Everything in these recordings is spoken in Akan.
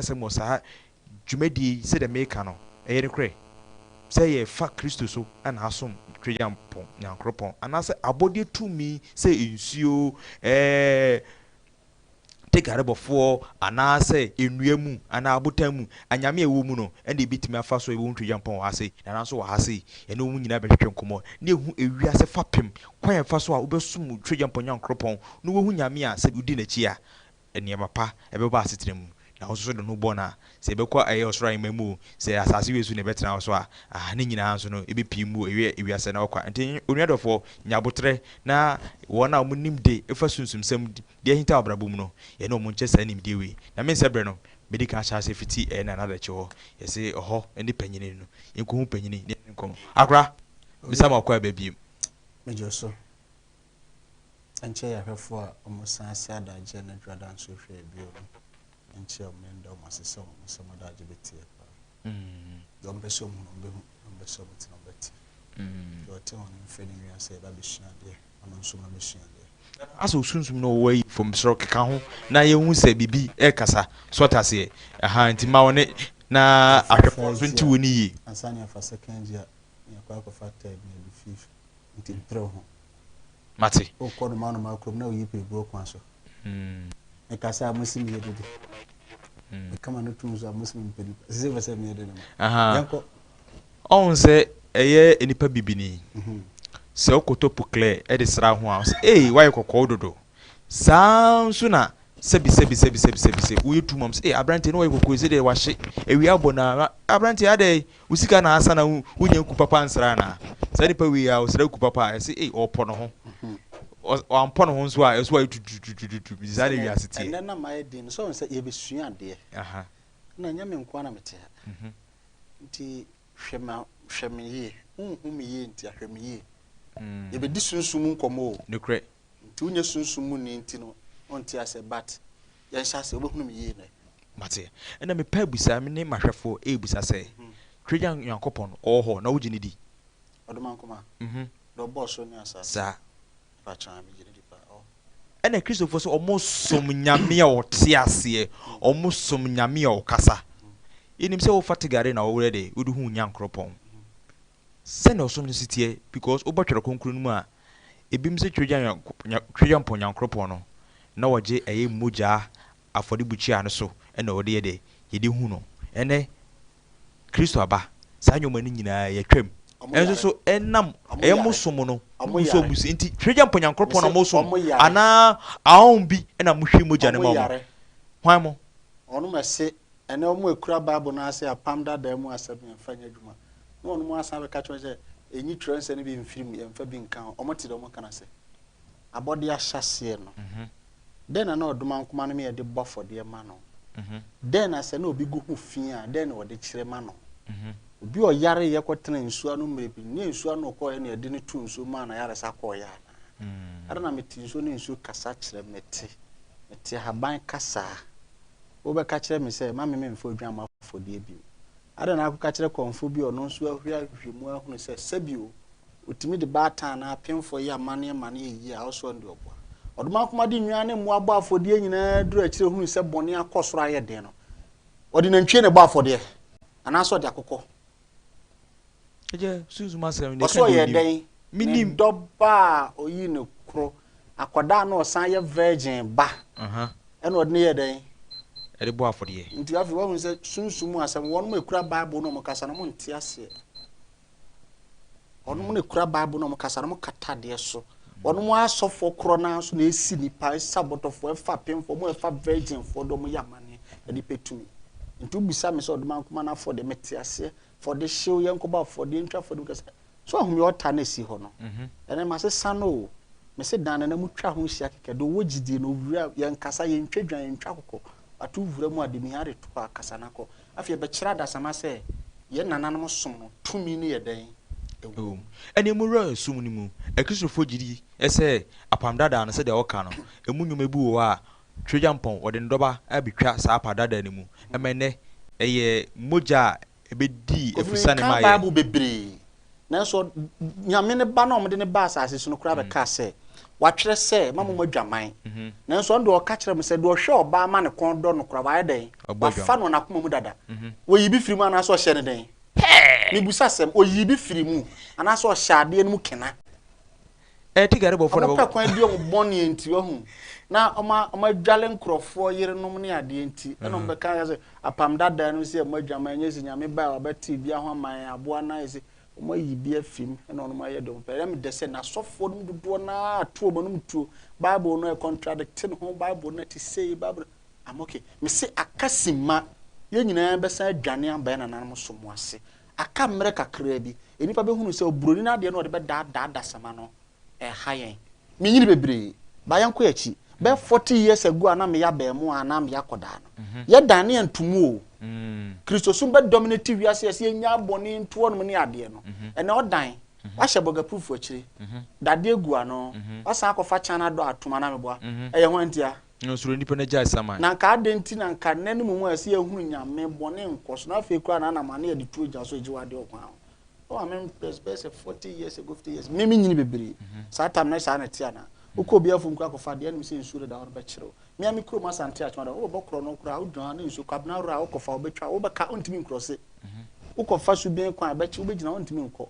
sɛ mo saa dwumadi sɛ de meka no ɛyɛ ne korɛ sɛ yɛ fa Kristo so ana asom Twagyampɔn Nyankopɔn anaasɛ abɔdeɛ tumi sɛ nsuo tegarebɔfoɔ anaasɛ nnua mu anaa abotan mu anyame a ɛwɔ mu no ɛna ebitumi afa so ɛwɔ Twagyampɔn wɔ ha sei na nso wɔ ha sei ɛna wɔn nyinaa bɛhwehwɛ nkɔmɔ na ehu ewiase fapem kwan ɛfa so a wobɛsom Twagyampɔn Nyankopɔn na wɔhu nyame a sɛ udi n'akyi a nneɛma pa ɛbɛba asetena mu na ɔso de no bɔ na sɛ ɛbɛkɔ ɛyɛ ɔsoro ayɛma mu sɛ asase wiesu na ɛbɛtena so a ne nyinaa nso no ɛbɛpii mu ewiase na ɔkwa nti onuadɔfoɔ nyabotrɛ na wɔn a wɔnim de ɛfa sunsumsɛm deɛ hinta abrabɔ mu no yɛne ɔmo nkyɛ saa nimdeɛ wei na me nsɛ brɛ no mede ka ahyɛ ase fiti na nadakye hɔ yɛsɛ ɔhɔ ne panyini no yɛnkɔhu panyini ne nkɔm akora bisa ma ɔkɔ ababiem megye so ɛnkyɛ yɛhwɛfoɔ a ɔmo san ase adagye na dwada nso hwɛ bio no nkyɛ ɔmo nda ɔmo asesɛ ɔmo sɛ ɔmo adagye bɛtie paa deɛ ɔmo bɛsɛ ɔmo no ɔmo bɛhu ɔmo bɛsɛ ɔmo tena ɔmo bɛti deɛ ɔte hɔ no mfɛ ne wiase yɛba bɛsua adeɛ ɔno nso ma bɛsua adeɛ asa osunsum no ɔwɔ yi fam soro keka ho na yɛhu sɛ bibi ɛkasa so taseɛ nti ma wɔne na ahwɛfoɔ nso nti wɔ ne yie ansa ne afa second year ne akɔ akɔfa third ne bi fifth nti mprɛ ho mate ɔkɔ no ma no ma krom na ɔyi pɛburo kwan so mekasa a muslim yɛ dede mekama no tum so a muslim mpɛni sɛ bɛ sɛ meyɛ dede no ɔhu sɛ ɛyɛ nipa bibini sɛ wokɔtɔ poklɛ ɛde sra ho a wayɛ kɔkɔɔ dodo saa nso na sɛbi woyɛ tu mam sɛ aberante no wayɛ kɔkɔɔ sɛ deɛ wahye awia abɔ na aberante adɛ wo sika na asa na wonya nku papa nsra na saa nipa wei a ɔsra nku papa a ɛsɛ ɔpɔ no ho ɔampɔ no ho nso a ɛso ayɛ tututututu saa na wiase tie ɛnɛ na mayɛ din no sɛ ɔn sɛ yɛbɛsua adeɛ na nyɛ me nkoa na mete ha nti hwɛ me yie honhu me yie nti ahwɛ me yie yɛbɛdi sunsum nkɔmmɔ o nokorɛ nti wonyɛ sunsum mu ni nti no ɔnte asɛ but yɛnhyɛ asɛ wobɛhunu me yie nɛ mate ɛna mepɛ abusa me ne mahwɛfoɔ ɛbusa sɛ Twagya Nyankopɔn ɔwɔ hɔ na wogye ne di ɔdoma nkɔma dɛ ɔbɔɔ so ne asase saa patraa megye ne di paa ɛna kristofoɔ sɛ ɔmo som nyame a ɔte aseɛ ɔmo som nyame a ɔkasa yɛnim sɛ wofa tegare na wɔwerɛ de wode hu Nyankopɔn sɛne ɔsom no siteɛ because wobɛtwerɛ konkro no mu a ebim sɛ Twagyampɔn Nyankopɔn no na wɔgye ɛyɛ mmogyaa afɔrebukyia no so ɛna wɔde yɛ de yɛde hu no ɛnɛ Kristo aba saa nnwoma no nyinaa yɛtwam ɛnso so ɛnam ɛyɛ mo som no nso mu si nti Twagyampɔn Nyankopɔn na mo som anaa ahom bi ɛna mohwe mogya no ma mo hwan mo ɔno mɛse ɛnɛ ɔmo ekura Bible no ase apam dada mu asɛm yɛmfa nyɛ adwuma na ɔno mo asan bɛka kyerɛ sɛ ɛnyi twerɛ nsɛ no bi mfirim yɛmfa bi nka ho ɔmo te dɛ ɔmo kana sɛ abɔde ahyɛseɛ no den na ɔdoma nkoma no me yɛde bɔ afɔdeɛ ma no den na sɛ na obi gu ho fi a den na wɔde kyerɛ ma no obi ɔyare yɛkɔtena nsuo no mmerɛ bi ne nsuo no kɔɔ ne yɛde ne tu nsuo ma na yare sa kɔɔ ya na ara na mete nsuo ne nsuo kasa kyerɛ mete haban kasa wo bɛka kyerɛ me sɛ ma me mfa odwan ma afɔdeɛ bi ara na akɔka kyerɛ kɔnfo bi ɔno nso ahwɛ mu ahunu sɛ sɛbio otimi de baatan na apemfo yi amane yi a ɔso ndo ɔboa ɔdoma akoma de nwa ne mmoa bɔ afɔdeɛ nyinaa duru akyerɛ hunu sɛ bɔne akɔsoro ayɛ den no ɔde nantwie ne bɔ afɔdeɛ anaasɛ ɔde akokɔ ɛgye susuma sɛm de ɔso yɛ den minim dɔba oyi ne kro akɔda na ɔsan yɛ virgin ba ɛna ɔde ne yɛ den ɛde bɔ afɔdeɛ nti afi wɔn sɛ sunsum asɛm wɔn mo ekura Bible no mo kasa no mo nte ase ɔno mo ekura Bible no mo kasa no mo kata deɛ so ɔno mo asɔfo kro na so na esi nipa sabotofo ɛfa pemfo mo ɛfa virgin fo do mo yamane ɛde petumi nti ubisa me sɛ ɔdoma nkoma na fo de mete ase for the show yankoba for the intra for the kasa so ahumi ɔta na esi hɔ no ɛne ma se sano me se dan na mu twa ho hia keke do wo gidie no wura yɛn kasa yɛn twedwan yɛn twa kokɔ atu wura mu ade mi hare to akasa na kɔ afia be kyerɛ da sama sɛ yɛn nananom som no tumi ne yɛ dan ewu ɛne mu wura sum ni mu ekristofo gidi ɛsɛ apamdada no sɛ de ɔka no emu nnwuma bi wɔ a Twagyampɔn ɔde ndɔba abitwa saa apadada ne mu ɛmɛnɛ ɛyɛ mogya ebedi efusa ne ma yɛ Bible bebree na so nyame ne ba na ɔmde ne ba asase so no kura be ka sɛ watwere sɛ mama mo adwaman nanso ndo o ka kyerɛ me sɛ do hwɛ oba ma ne kon do no kora wa den wa fa no na koma mu dada wo yi bi firi mu ana so hye ne den me busa sɛm o yi bi firi mu ana so hye ade no mu kena tigare bo fo na bo kwan di o bɔne enti wahu na oma dwale nkrofo yerenom ne ade enti ɛna mo bɛka ya sɛ apam dada no sɛ mo adwaman nyɛ sɛ nyame ba wa bɛti bia ho man aboa na yɛ mo yi bi afim na ono ma ye do pe dem de se na sofo no dodo na ato mo no mtuo bible no e contradicting ho bible na ti say bible am okay me se akasima ye nyina be san adwane aba na nan mo so mo ase aka mmere kakra bi enipa be hunu se obroni na de no de be da sama no e hayen me nyini bebre ba yanko yachi be 40 years ago ana me ya ba mu ana me yakoda no ye dane antumu o Christosum be dominate wiase ye nya boni nto no ne ade no ene odan wa hye boga proof akire dade egu ano wasa akofa chana do atoma na meboa eye ho antia no suro nipa na jai sama na ka adenti na nka nanu mu ase ehunu nyame boni nkoso na fe kura na ma na ye de tuo gya so eji wade okwan o amen plus 40 years ago 50 years mimi nyini bebre sa tam na sa na tia na uko bia fum kwa kofa de anim se nsuro da hono be kire me ami kro ma sante atwa da o bokro no kra o dwan na nsu kwabna ro a ukofa obetwa o beka ontimi nkrose ukofa su bien kwa bechi obegina ontimi nko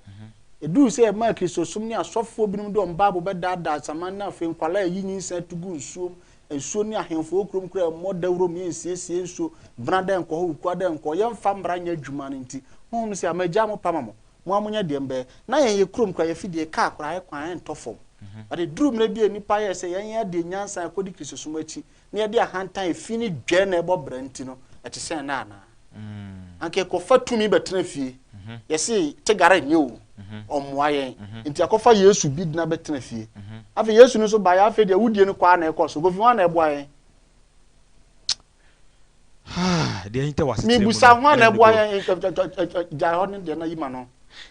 edu se ma Kristosum ni asofo binum do mbabo be dada saman na fe nkwala yi nyinsa tugu nsuo ni ahemfo okrom kra mo dawro mi nsiesie nsuo brada enko ho kwada enko yemfa mbra nya adwuma nti hom se amaja mo pamamo mo amunya de mbe na ye krom kra ye fidie ka akora ye kwan entofom ade drum na bi enipa ye se yen ya de nyansa akodi Kristosum achi na ye de ahantan efini dwe na ebo branti no ete sen na ana anke ko fatumi betena fie ye se tegare nyew omwaye nti akofa Yesu bid na betena fie afi Yesu no so ba ya afi de wudie no kwa na ekoso go fi wan na eboaye de hinta wase mi busa wan na eboaye ja ho ne de na yima no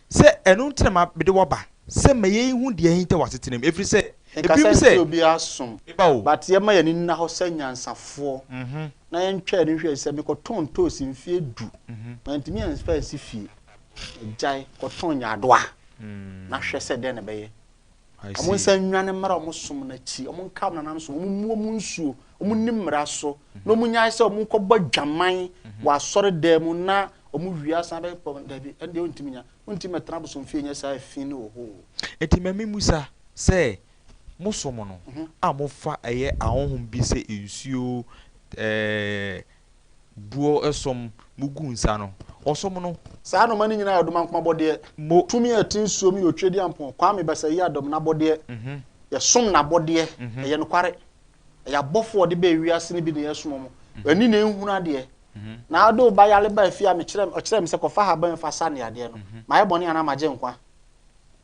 se enu ntina ma bede wo ba se meye hu de hinta wase tenem efri se ebim se obi asom but ye ma ye ni na ho sanyansafo na ye ntwa ni hwe se mi ko tonto si mfie du na ntimi an fa si fie jai ko ton nya doa na hwe se de na beye omo sanwane mara omo som na chi omo nkam na nam so omo mu omo nsuo omo nimra so na omo nya se omo ko bodwaman wa sore dem na omo wiasa be pom da bi ende ontimi nya ontimi metra bosom fie nya sa fi no ho etimame musa se musomo no amofa eye ahonhom bi se ensuo buo esom mugu nsa no osom no saa no mani nyina adom ankoma bode tumi atinsuo mi otwedi ampon kwa me basa yi adom na bode ye som na bode ye no kware ya bofo de be wiase ne bi ne yesom mo ani na ehunu ade na ado ba yale ba fia me kyerem se kofa ha ban fa sa ne ade no ma ye bone ana maje nkwa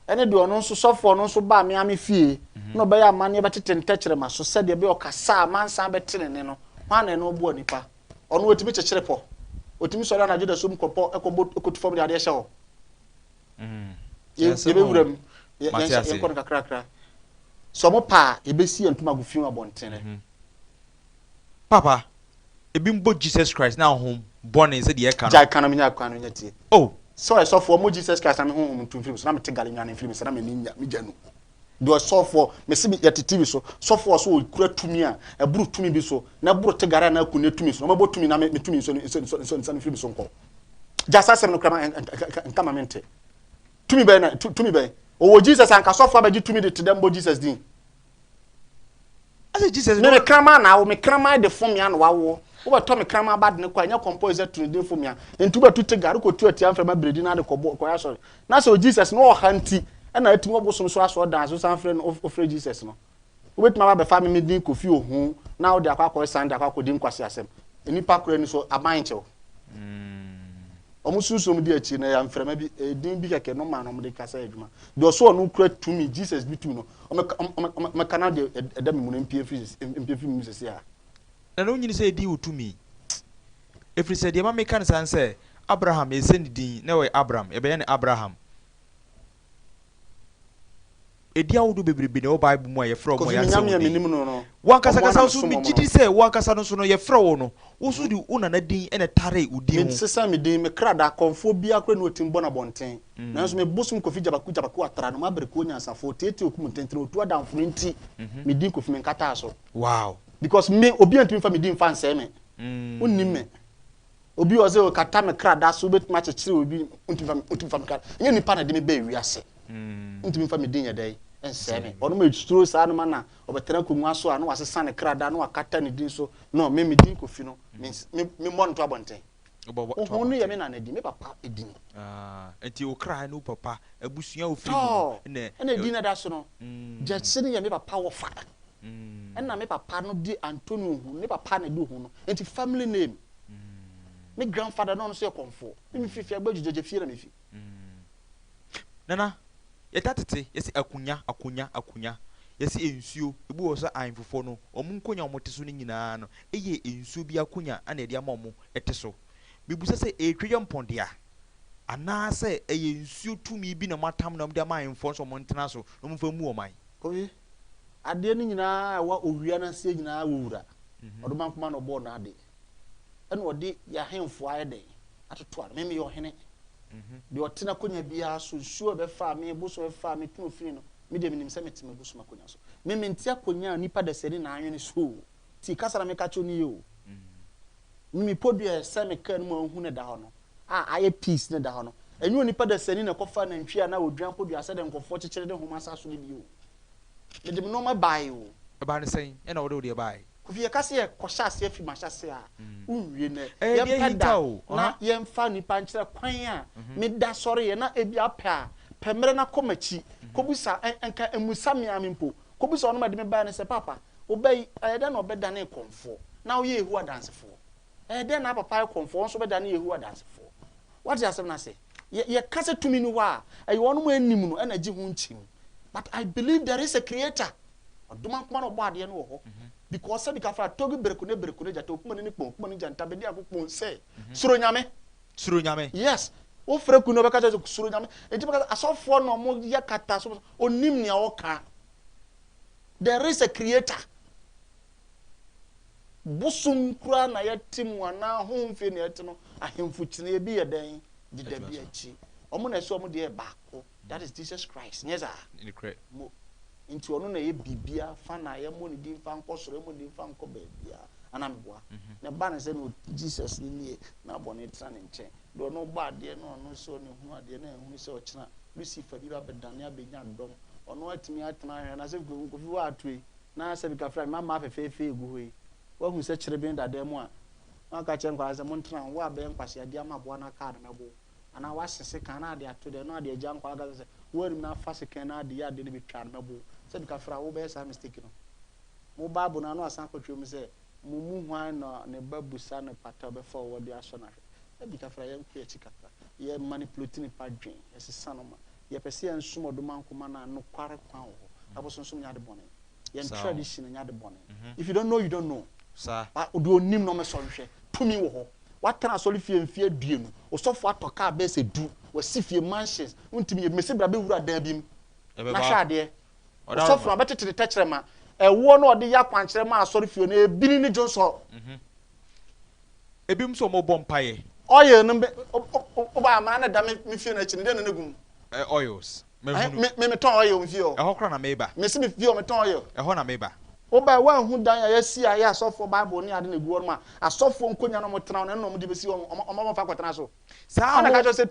ene de ono nso sofo no nso ba me ame fie no ba ya amane betete ntakyere ma so se de be okasa mansa betene ne no hwana no obu onipa ono otimi kyekyere po otimi so na juda so mkopo ekobo ekotufom de ade hye ho ye be wuram ye kon kakra so mo pa e be si antuma gufin abontene papa ebi mbo Jesus Christ na home born se de ye kan ja kan nya kan nya tie oh so for mo Jesus Christ na me home tumfiri so na me tegale nya na film so na me nya me janu do so for me se ya tv so for so kura tumi a eburu tumi bi so na buru tegare na ku ne tumi so na bo tumi na me tumi so film so nko jasa sem no kama nkama mente tumi be o Jesus anka so for abaji tumi de tedem bo Jesus din ase Jesus me krama na wo me krama de fom ya no wawo wo ba to me krama bad ne kwa nya composer tuni de fom ya entu ba tu tegare ko tu atia mframa bredi na de ko ya so na so Jesus no hanti na atimo bosom so aso dan so san frɛ no ofre Jesus no obetima ba be fa me din kofi ohun na wo de akwa Sunday akwa din kwase asem enipa kora ni so aban kyew omususom di achi na ya mframa bi din bi keke no ma no de kasa adwuma de so no kura tumi Jesus bi tumi no o kana de edam mu no mpie fi mu sese a na no nyini se di utumi efri se de ma me kan san se Abraham e send din na we Abraham e be ne Abraham Edia wo do bebrebe na wo Bible mu a ye frɛ mo ya Kofi sɛ. minim no. Wankasa so mi gidi sɛ wankasa no so no ye frɛ wo no. Wo so di wo nana din ene tare udi ho. Me sesa me din me krada konfo bia kra no tim bona bonten. Nanso me bosum Kofi jabaku atra no mabere ko nyansafo tete okum tenten otu adamfo nti me din Kofi me nkata so. Wow. Because me obi antimi fa me din fa nsɛ me. Unnim me. Obi oze o kata me krada so betuma kyekere obi untimi fa me krada. Nye nipa na de me ba Ewiase. Untimi fa me din yedai nsɛ me. Ono me stro sa no ma na obetena konwa so a no wasesa ne krada no akata ne din so. No me din Kofi no me mo nto abonten. Oh no ye me na di me papa edin. Enti o kra no papa abusua o firi na di na da so no. Jetse ne ye me papa wo fa. Na me papa no di Antonio hu, ne papa na di hu no. Enti family name. Me grandfather no so ye konfo. Me fifi agbajujeje fie na me fi. Nana yetatete yesi akunya yesi ensuo ebu wo so anfofo no omunkonya omoteso ni nyina no eye ensuo bi akunya ana edi ama omo eteso bibusa se etweje mpondea ana se eye ensuo tumi bi na matam na mde ama anfo so mo ntena so no mfa mu oman kobi ade ni nyina wa owia na se nyina wowura odoma nkoma no bo na ade ene ode ya hemfo ayede atoto a me yo hene de otena konya bia so nsuo be fa me buso be fa me tunu fini no me de minim se metime buso makonya so me mentia konya nipa da seri na anwene so ti kasara me kacho ni yo mi podua se me kan mu ahu ne da ho no aye peace ne da ho no enyu nipa da seri na kofa na ntwi na odwan podua se de nkofo kekere de homa sa so ne bi yo me de no ma bai o e ba ne sen e na wo de bai Kofi ye kase ye kosha ase afi mahase a unwie ne ye peda na ye mfa nipa nkere kwan a me da sori ye na ebi apa pemere na komachi kobusa enka emusa me amimpo kobusa ono ma de me ba ne se papa obey ede na obeda ne konfo na wo ye ehu adansefo ede na papa konfo so beda ne ehu adansefo what you asem na say ye kase tumi no wa ayi wono mo anim no na gi hu nchim but I believe there is a creator oduma kuma no bo ade no wo because sabi ka fra togi berekune jata okuma ni kpon kuma ni janta be dia kokpon say suro nyame yes o fra kuno be ka say suro nyame enti be ka asofo no mo ya kata so onim ne o ka there is a creator busum kura na yatim wana homfe ne yetino ahemfu kine ye bi yeden dida bi achi omo na so omo de baako that is Jesus Christ nyeza in the mo nti ono na ye bibia fa na ye mo ni di fa nkosoro mo di fa nko bia ana mboa na ba na se no Jesus ni na bone tra ne nche do no gba ade no ono so ne hu ade na hu se ochina Lucifer bi ba bedane abenya ndom ono atimi atena hwe na se kofi wa atue na se bi ka fra mama afefefe egu hoi wa hu se kire bin dada mu a aka che nkwa se mo ntena wa be nkwase ade ama boa na card mebo ana wa sese kan na ade ato de no ade agya nkwa aga se wo rim na fa se kan na ade ya ade ne bi twa mebo se bi ka fra wo be sa mistake no mo babu na no asan kotwe mu se mo mu hwan na ne babusa ne pata be forward ya so na hwe bi ka fra ye nkwe chi kakra ye manipulate ni padwen ye sesa no ma ye pese en sumo do man kuma na no kware kwan wo abosonsom nya de bone ye tradition nya de bone if you don't know you don't know sir do onim no me so hwe tumi wo ho watana soli fie mfie due no osofo atoka be se du wasifie mansions untimi ye mesi bra be wura dan bim na hwade osofo abetete techere ma ewo no ode ya kwankere ma asori fie no ebini ni jonso ebim so mo bompaye oil no be oba ma na da me fie na chi ne de na gum oils me ton oil mfie o eho kra na meba me se me fie o me ton oil eho na meba oba wa hu dan ya si aya asofo bible ni ade na gu no ma asofo nkonya no mo tena no mo de besi o mo fa kwatena so sa na ka jo se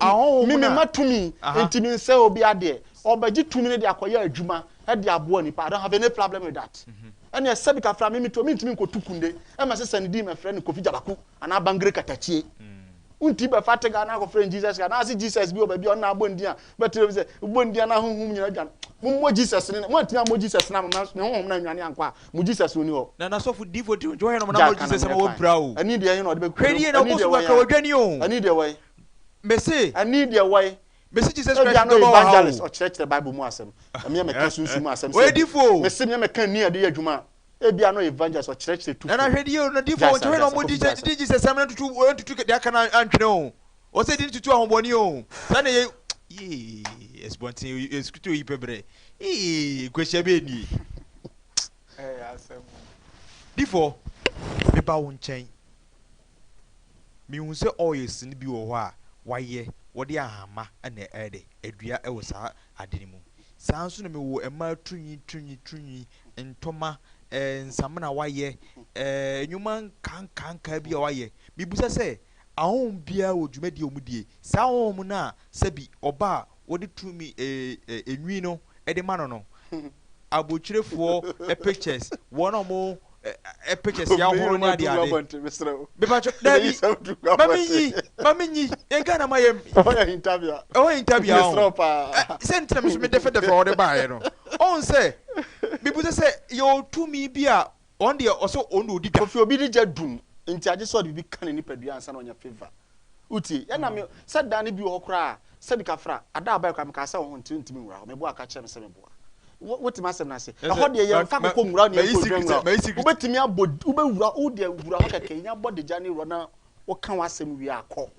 mi matumi entimi nse obi ade obaji tumi ne de akoya adwuma e de abo ni pa I don't have any problem with that and ya sabi ka fra mi to mi ntimi nkotukunde e ma se sanidi me frɛ ne Kofi Jabaku ana bangre katachie unti be fatiga na ko friend Jesus ka na si Jesus bi oba bi on na abondi a betre se bondi na honhum nyina dwan mo Jesus ne mo ntimi mo Jesus na me honhum na nwane ankwa mo Jesus oni ho na so fu divot jo he no na mo Jesus ma wo bra o ani de no de be hwedi na ko so ka wadwani o ani de wai mese ani de wai mese Jesus Christ no evangelist o church Bible mu asem me me ka sunsun asem se difo mese me ka ni ade adwuma ebia no evangelist o church tu na hwedi o na difo jo he no mo Jesus sam na tutu de aka na antwene o se di tutu ahoboni o sa na ye esponti eskuto yi pebre kwehia be ni asem before me ba wo nchen me hu se oils ni bi wo ho a waye wode ahama na ede adua e wo sa ade mu saa nso na me wo ema tunyi ntoma nsamna waye enyuma kanka bi a waye bibusa se ahom bia wo dwumadi omudie saa ahom na sabi oba wode tumi enwi no ede ma no abochirefo pictures wona mo pictures ya horo ni ade bebacho dabi mamenyi enka na mayem interview sentra me so me defa ode baaye no on say bibusa se yo tumi bia on de oso on odi da ofi obi di jadum nti age so de bi kan ni padua ansa na onya favor uti ya na me said dan bi wo kra said ka fra ada abai kwa me ka sa wo ntimi nwura me bo aka che me se me bo what ma sem na se ho de ye fa ko nwura ne ko nwura ubetimi abod ubewura u de wura ho keke nya body jani ro na wo kan wasem wi akọ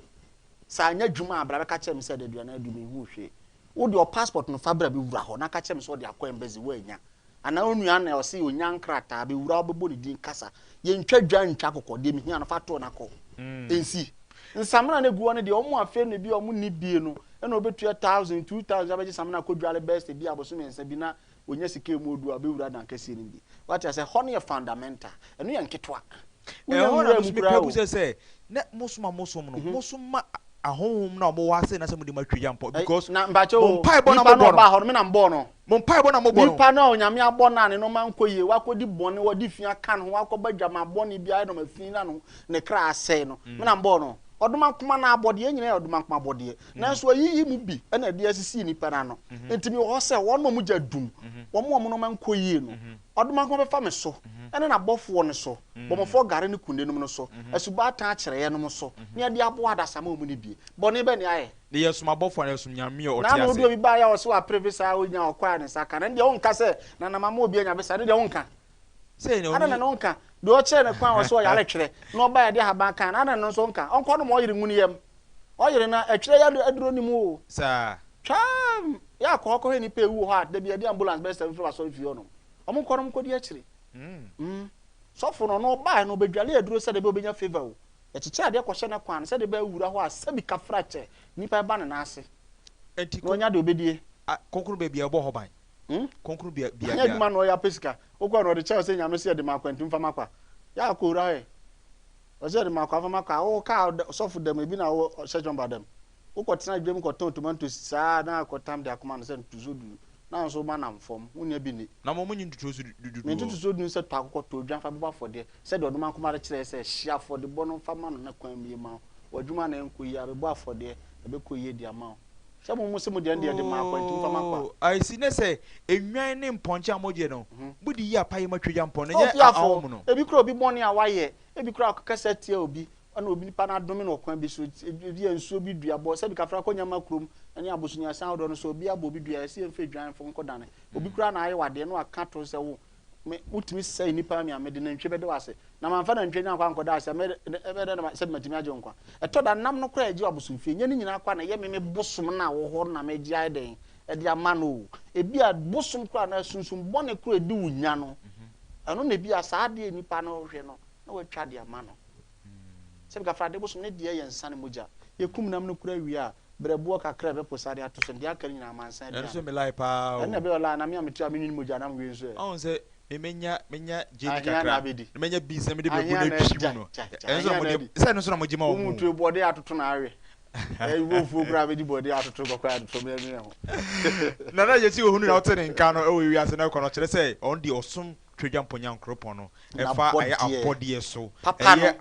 sa anya dwuma abra be ka che me se de dua na adu me hu hwe wo de o passport no fa bra be wura ho na ka che me se wo de akọ embassy wo anya ana onua na o se onya nkrata be wura obebo ni din kasa ye ntwa dwa ntwa kokode mi hia no fa to na ko ensi nsamna na guo ne de omo afe ne bi omo ni bie no e na obetua 1000 2000 abeji samna kodwale best bi aboso mensa bi na onya sike mu odu abewura na kase ni bi what I say honey fundamental eno ye nketwa wona me pebu se na mosoma no mosoma ahom na omo wase na se mudi matwija mpo because na mbache o mompai bo na mo ba ho me na mbo no mompai bo na mo bo no nipa na onyame abo na ne no mankoye wakodi bone wodi fia kan ho wakoba ma bone bia no mafin na no ne kra ase no me na mbo no oduma kuma na abode nyina oduma kuma abode nanso yi mu bi na de asisi nipa na no entimi wo se wono mu jadum wo mo no mankoye no oduma kuma be fa me so ene na bofo ne so bomofo gare ne kunenum no so asuba ata akere ye no so ne de abo adasama mu ne bi bone be ne aye ne yesuma bofo na yesum nyame o ti ase na no do bi ba ya wo so a previsa onya okwa ne saka ne de wonka se na na mama obi anya be sa ne de wonka se ne ana na wonka do che ne kwa wo so ya letwere no ba ya de haba kan ana no so nka onko no mo yire ngunu yam o yire na atwere ya aduro ni mu o sa cham ya ko ko he ni pe wu ho a de bi de ambulance be se fi so fi ono omo nko no kodi akire so fo no ba no bedwale aduro se de be obenya favor o e chiche ade ko hye na kwan se de be wura ho a sabi ka frache nipa ba ne na ase enti ko nya de obedie konkuru be bia bo ho ban konkuru bia nya duma no ya pesika okwa no de che se nya no se de makwantum fa makwa ya ko ura he o se de makwa fa makwa o ka so fo dem ebi na o hye jomba dem o ko tena dwem ko ton tomato sa na ko tam de akoma no se ntuzodu na so ma na mfom unya bi ni na mo munyi ntutu dudu me ntutu du se to akoko to dwan fa beba fode se de oduma akoma re kire se hia fode bono fa ma no na kwan mi ma odwuma na enko yi abeba afode e be ko yi di ama se mo mu se mo de ma akwantum fa makwa I see ne se enwan ne mponche amoje no budi yi apaye matweja mpon no ye awom no ebi kura obi boni awaye ebi kura akokasa tie obi ana obi nipa na adome no kwan bi so ebi ensuo bi dua bo se bi kafra ko nyama krom ani abosunya san odo no so obi abo bi dua se emfe dwan fo nkodane obi kura na aye wade no aka to se wo me utimi sai nipa mi amede na ntwe bede wase na manfa na ntwe nya kwa nkoda ase bede na se matimi agye nkwa eto da nam no kura agi abosumfie nya ni nyina kwa na ye me bosom na wo hor na me gi aiden e dia ma no ebi a bosom kura na sunsum bone kura di wunya no ano na bi asa de nipa no hwe no na watwa de ama no se bi kafra de bosom ne de ye nsane moja ye kum nam no kura wi a brebo kakra be posade ato so de aka nyina mansan de enso me lai pa na be ola na me ametia me nyini moja na mwe nso on se menya jeni kakra menya bi se me de brebo na twi mu no enso mo de se no so na mo jima wo mu tu bode atoto na awe wo fu kura be di bode atoto kokwa atoto me anu ho na yesi ohunu na otene nka no e wo wiase na kono kire se on di osum twedwa mponya nkropon no efa aye abode so aye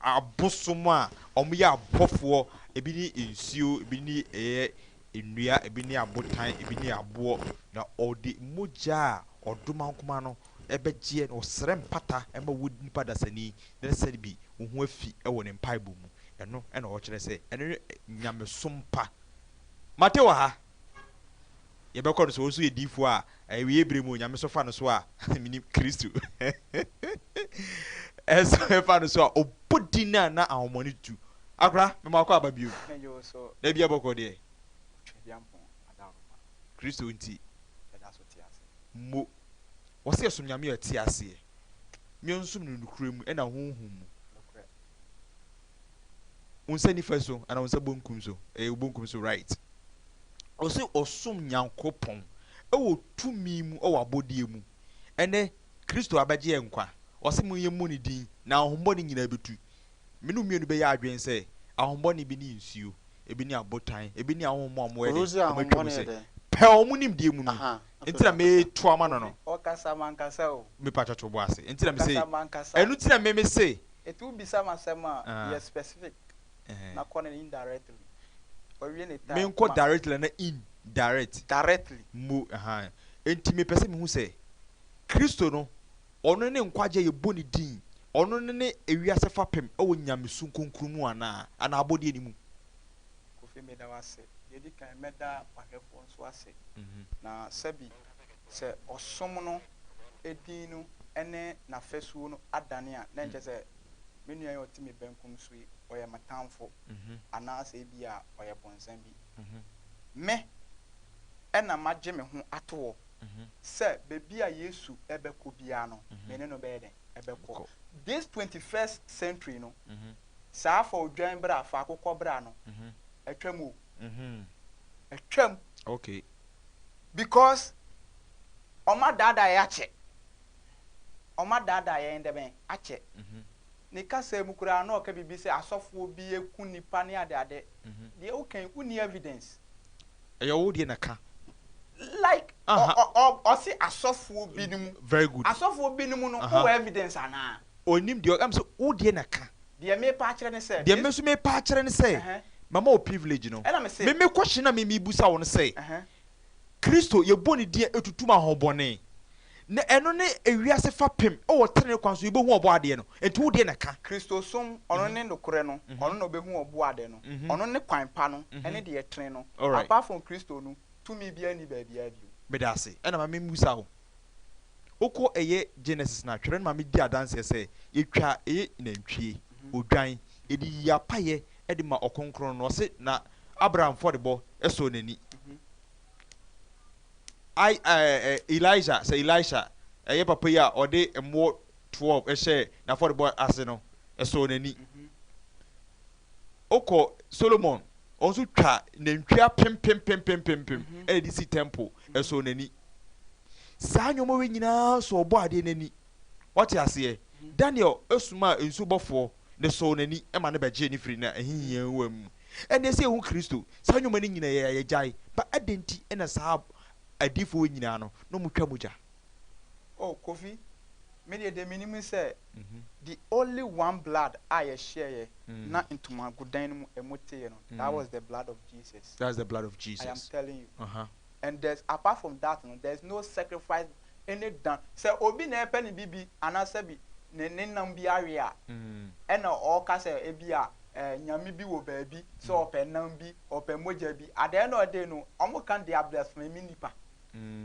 abosom a omo ya abofo ebi ni ensio ebi ni ennua ebi ni abotan ebi ni abo na odi moja oduma nkoma no ebegie no srem pata ema wodi pada sani na se bi wo afi e wo ne mpaibo mu eno ena o kire se eno nyamesompa matewa ha ye be kɔ so so ye difo a we ebremu nyamesofa no so a mini Kristo eso fa no so a obodina na ahomoni tu akra me makɔ aba bio Menyo so da bia bɔkɔ de twediampo adaro Kristo nti that's what he has. mo wɔse yɛsom nyame a ɛte aseɛ miɛnsom no nokura mu ɛna honhom mu unsa nifa so ana unsa bonkum so bonkum so right ɔse ɔsom nyankopɔn ɛwɔ tumi mu ɛwɔ abɔdeɛ mu ɛnɛ Kristo abɛgye yɛ nkwa ɔse mo yɛ mu ne din na ahombɔ ne nyinaa bɛtu menu mmienu bɛyɛ adwen sɛ ahombɔ ne bi ne nsuo ebi ne abotan ebi ne ahombɔ a mo yɛ de ɔmatwa mu sɛ pɛ ɔmo nim deɛ mu no nti na meto ama no no ɔkasa mankasa o mepa twatwo bo ase nti na me sɛ ɛno ti na me sɛ etu bisa masɛm a yɛ specific na kɔ ne indirectly ɔwie ne time me nkɔ directly na indirectly mo enti me pɛ sɛ me hu sɛ Kristo no ɔno ne nkwagye yɛ bɔ ne din ɔno ne ewiase fapem ɛwɔ nyamesu nkonkron mu ana abɔdeɛ ne mu kofi me da wase yɛdi kan mɛda ahwɛfoɔ nso ase na sɛbi sɛ ɔsom no edin no ɛne n'afɛsuo no adane a na nkyɛ sɛ me nua yɛ ɔte me benkum so yi ɔyɛ matamfo anaasɛ bi a ɔyɛ bɔnsɛn bi me ɛna magye me ho atoɔ sɛ beebi a Yesu ɛbɛkɔ biara no me ne no bɛyɛ den ɛbɛkɔ this 21st century no saa fa odwan bra fa akokɔ bra no atwam o atwam okay because ɔma dada yɛ akyɛ ɔma dada yɛ ndɛbɛn akyɛ ne kasa mu kura na ɔka bibi sɛ asɔfoɔ bi eku nipa ne ade deɛ wokan uni evidence ɛyɛ wo deɛ naka like ɔsi asɔfoɔ bi ni mu very good asɔfoɔ bi ni mu no wo evidence ana onim deɛ am sɛ wo deɛ naka deɛ me pa akyerɛ ne sɛ deɛ me so me pa akyerɛ ne sɛ mama o privilege no me question na me busa wo no sɛ Kristo yɛbɔ ne deɛ etutum ahobɔne na ɛno ne ewiase fapem ɛwɔ tere kwan so yɛbɛhu ɔbɔ adeɛ no enti wo deɛ naka Kristo som ɔno ne nokore no ɔno na obɛhu ɔbɔ adeɛ no ɔno ne kwan pa no ɛne deɛ tere no apart from Kristo no tumi bia ni baabi abio meda ase ɛna ma me busa wo okɔ ɛyɛ Genesis na twere na ma me di adanse sɛ yɛtwa ɛyɛ nantwie odwan yɛde yapayɛ ɛde ma ɔkonkron no ɔse na Abraham fɔdebɔ ɛsɔ n'ani Elijah ɛyɛ papa yi a ɔde mmoɔ 12 ɛhyɛ na fɔdebɔ ase no ɛsɔ n'ani okɔ Solomon ɔnso twa nantwie pempempempempem ɛde di si temple ɛsɔ n'ani saa nyɔma we nyinaa so ɔbɔ adeɛ n'ani wɔte aseɛ Daniel esuma nsu bɔfoɔ ne sɔ n'ani ɛma ne bɛgye ne firi na ɛhihia wɔ mu ɛna ɛsɛ ehu Kristo saa nyɔma ne nyinaa yɛ gyae ba adenti ɛna saa adifo nyinaa no no mu twa mogya oh Kofi me de minimum say the only one blood I share na ntoma gudan mu emote no that was the blood of Jesus. That's the blood of Jesus. I am telling you. And there's apart from that no there's no sacrifice any done. Say obi na epe ni bibi anase bi ne nam bi area e na o ka say e bi a nyame bi wo baabi so ope nam bi ope moja bi at the end of the day no omo kan dey blasphemy nipa.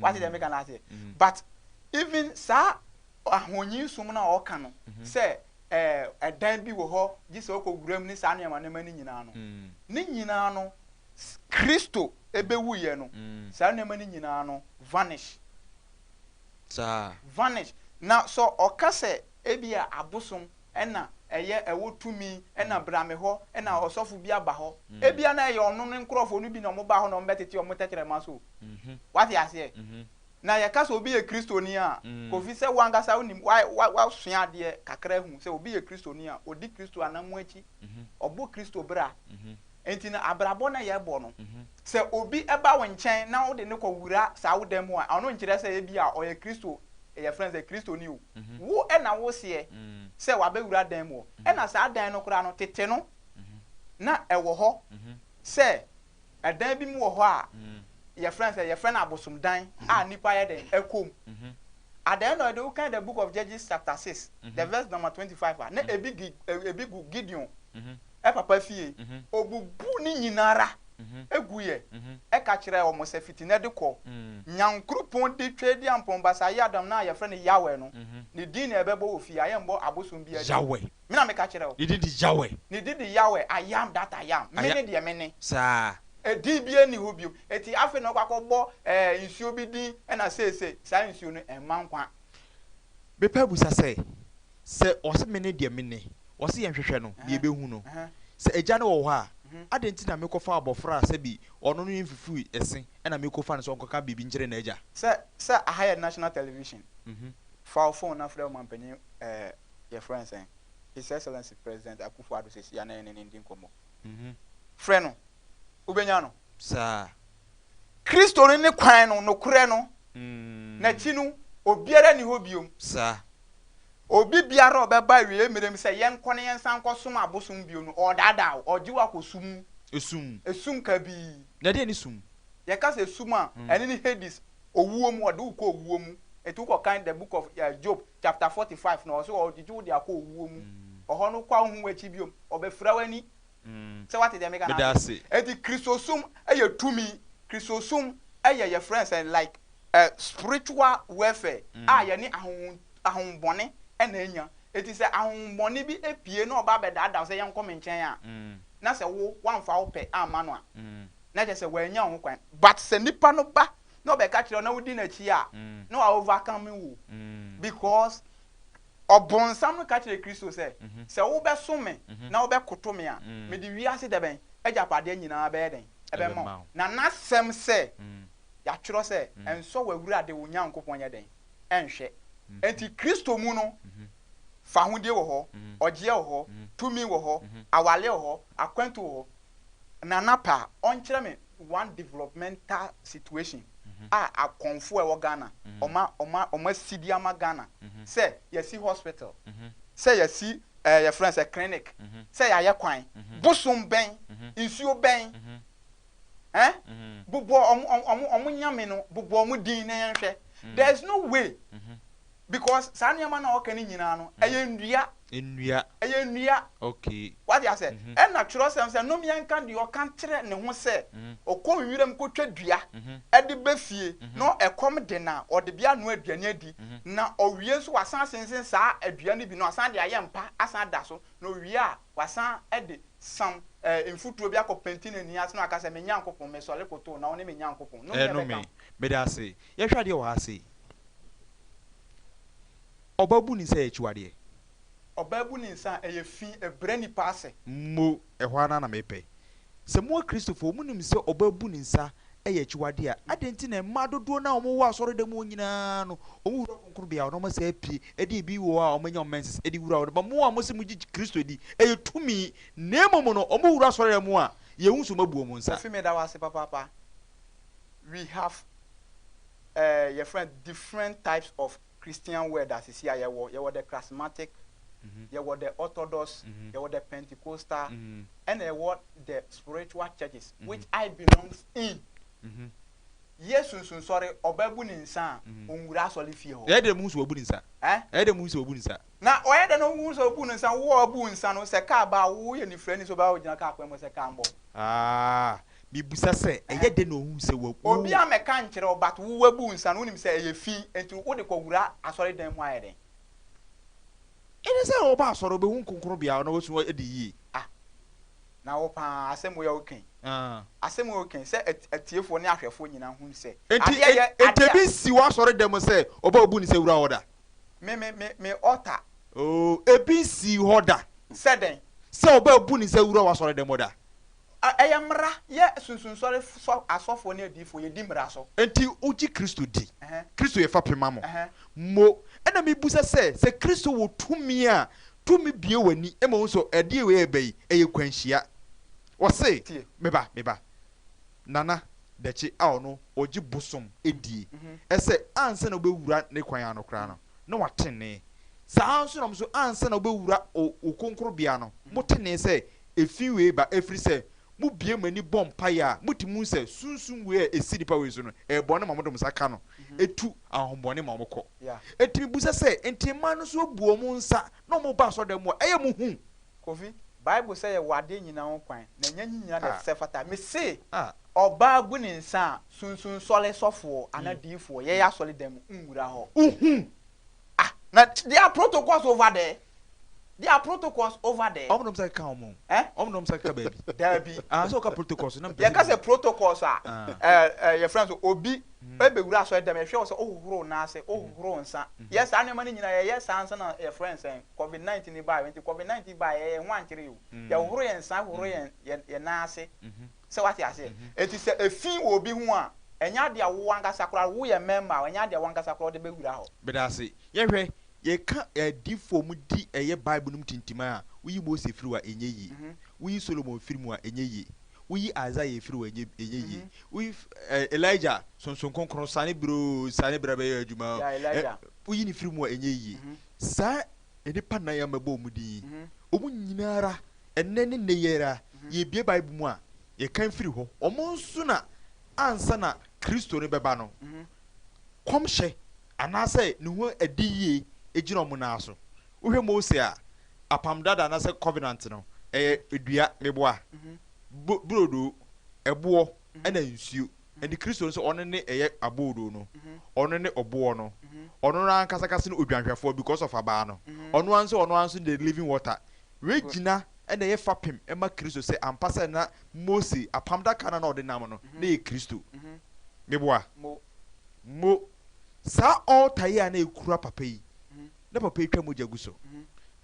What is the make an say? But even sa ahonyi sum na o ka no say dan bi wo ho gi se okoguram ni sa na ma ni nyina no ni nyina no Kristo ebewu ye no sa na ma ni nyina no vanish na so o ka say ebia abosom ena eye ewotumi ena brame ho ena osofo bi aba ho ebia na ye ono ne nkrofo no bi na mo ba ho no mbetete o mo tetere ma so what you say na ye ka so obi ye kristoni a Kofi se wangasa unim wa sua de kakra hu se obi ye kristoni a odi Kristo anamu achi obo Kristo bra enti na abrabo na ye bo no se obi eba wo nchen na wo de ne kwura sa wo dem a ono nkire se ye bi a o ye Kristo ye friends e kristoni o wo e na wo se se wa be wura dan mo e na sa dan no kura no tete no na e wo ho se edan bi mu wo ho a your friends say your friend abosom dan nipa ye den ekom at the end of the kind the book of Judges chapter 6 the verse number 25 na ebi Gideon papa fie obubu ni nyinara eguye ka kire o mo se fitina de ko nyankropon de twedi ampon basa ya adam na your friend Yahweh no ni din na ebebo ofie ayembo abosom bia Yahweh me na me ka kire o ni di Yahweh ni di Yahweh I am that I am me ne de me ne sa edibie ni ho biom eti afi no kwakọbọ nsuo bi din na sese sa nsuo no emma nkwa be pa busa se ose mene de mene ose yen hwehwe no bi ebehu no se eja ne wo ho a adenti na mekofa abofra se bi ono no mfifu ese na mekofa ne so nkoka bibi ngire na eja se ahaya national television for phone na frɛ mampanyi your friend saying his excellency president Akufo-Addo says ya na ene ndi nkomo frɛ no ubenya no sa Kristo ne kwan no no korɛ no na chi no obiara ni ho biom sa obi biara obeba wie merem se yen kone yen san kosom abosom bio no odada ojiwa kosum esum ka bi na de ni sum ye ka se sum a ene ni Hades owuo mu ode uko owuo mu etu ko kind the book of Job chapter 45 na so odiju de akọ owuo mu oho no kwa hu wachi biom obefra wani se what dey make na eti Christosum eye tumi Christosum eye your friends and like spiritual warfare ye ni ahun bone na enya eti se ahun bone bi epie na oba bedada se yen come nchen a na se wo wanfa wo pe ama no a na je se wanya ho kwan but se nipa no ba no be ka kire na wudi na chi a no overcome wo because obonsam no ka kire Kristo se wo be some na wo be koto me a me di wiase de ben ejapade nyina be den ebe mo na nasem se ya twiro se enso wawura de wo nyankopon ye den enhwe enti Kristo mu no fa hodie wo ho ogie wo ho tumi wo ho awale wo ho akwantu wo ho na napa on kire me one developmental situation akonfo e wo Ghana oma sidi ama Ghana say yesi hospital say yesi your friends a clinic say ya ye kwan bosom ben insuo ben bubo omu nyame no bubo omu din na yenhwe there is no way because sanyama na okani nyina no eye okay what you say and natural sense no me yanka de o kan kire ne ho se okon wirem ko twadua e de befie no ekom de na o de bia no aduane adi na owie so wasan sensen saa aduane bi no asan de ayempa asan da so no wie a wasan e de sam mfutuo bi akopenti na ni ase no aka se me nyankopon me sole koto na one me nyankopon no me da se ye hwa de wo ha se obabu ni se echiwade obabu ni nsa eyefi ebrani paase mo ehwa na mepe se mo Christopher mu nim se obabu ni nsa eyechiwade a adenti na madodo na omo wo asore de mo nyina no omo wura konkoro bia no ma se apie edi bi wo a omo nya menses edi wura wo ba mo a mo se mu gi Kristo di eyetumi na emomo no omo wura asore de mo a ye hu so mabuo mo nsa ofi me da wase papa we have your friend different types of Christian word that is here you were the charismatic you were the orthodox you were the Pentecostal and you were the spiritual churches which I belongs in yes sun sorry obabu ni nsa onwura asole fie ho de mu so obu ni nsa de mu so obu ni nsa na oye de no mu so obu ni nsa wo obu nsa no se ka ba wo ye ni frani so ba wo gina ka akwa mo se ka mbo bibusa se eye de no hu se wo obi ameka nkire but wo wabu nsa no unim se eye fi enti wo de kwura asore dan mu ayede ene se oba asore be hu konkoro bia no wosu edi yi na wo pa asemo ya oken asemo oken se atiefo ne ahwefo nyina hu se enti bi si wa asore dem se oba obu ni se wura oda me ota ebi si hoda se den se oba obu ni se wura wa asore dem oda ayamra ye sunsun sore asofo ne adifo ye dimra so enti uji Kristo di Kristo ye fa pema mo ena mi busa se Kristo wo tumi a tumi bie wani ema wo so ade we ebai eye kwanhia wo se meba nana dechi a ono oji bosom edie ese anse na obewura ne kwan anokra no na watene saa nso na so anse na obewura okonkro bia no motene se efi we ba efri se mu bie mani bompa ya mutimu se sunsun we esidi pa we so no bone mamodom saka no etu ahombone mamoko etimi busa se entima no so buo mu nsa no mo ba so dem eye mu hu kofi bible say wade nyina ho kwan na nyanyi nyina na se fata me say oba bu ni nsa sunsun sole sofo anadifo ye ya sole dem nwura ho uhu na there are protocols over there there are protocols over there. Omnom say ka omo. Eh? Omnom say ka baby. There be. Ah, so ka protocols na. Yeah, ka say protocols your friends obi ebe wura so dem e hwe so ohuro na ase ohuro nsa. Yes, ane mani nyina yes ansa na your friends COVID-19 ni ba, COVID-19 ba ye hwan kire you. Ya ohuro ye nsa, ohuro ye na ase. Se what you say? It is a fin obi hu a enya de awo ankasa kora wo ye member enya de awo ankasa kora de be wura ho. Be da se. Ye hwe ye ka difo mu di eye Bible num tintima a wi Moses firi wa enye yi. Wi Solomon firi mu a enye yi. Wi Isaiah firi wa enye yi. Wi Elijah sonson konkron sane bra be adwuma. Wi ni firi mu a enye yi. Sa enipa na ya mabo mu di. Omu nyinara enne ne neyera ye bie Bible mu a ye kan firi ho. Omo nso na ansa na Kristo ne beba no. Komhye anase ne ho adiye ejina omo na aso. Uhwe Mose a apam dada na se covenant no edua meboa brodo ebo ena nsuo enti Kristo nso ono ne abodo no ono ne obo no ono ran kasakase no odwanhwefo because of aba no ono anso the living water regina ena ye fapem ema Kristo se ampasa na Mose apam daka na odinam no na ye Kristo meboa mo sa altar ya na ekura papa yi na papa etwa moja guso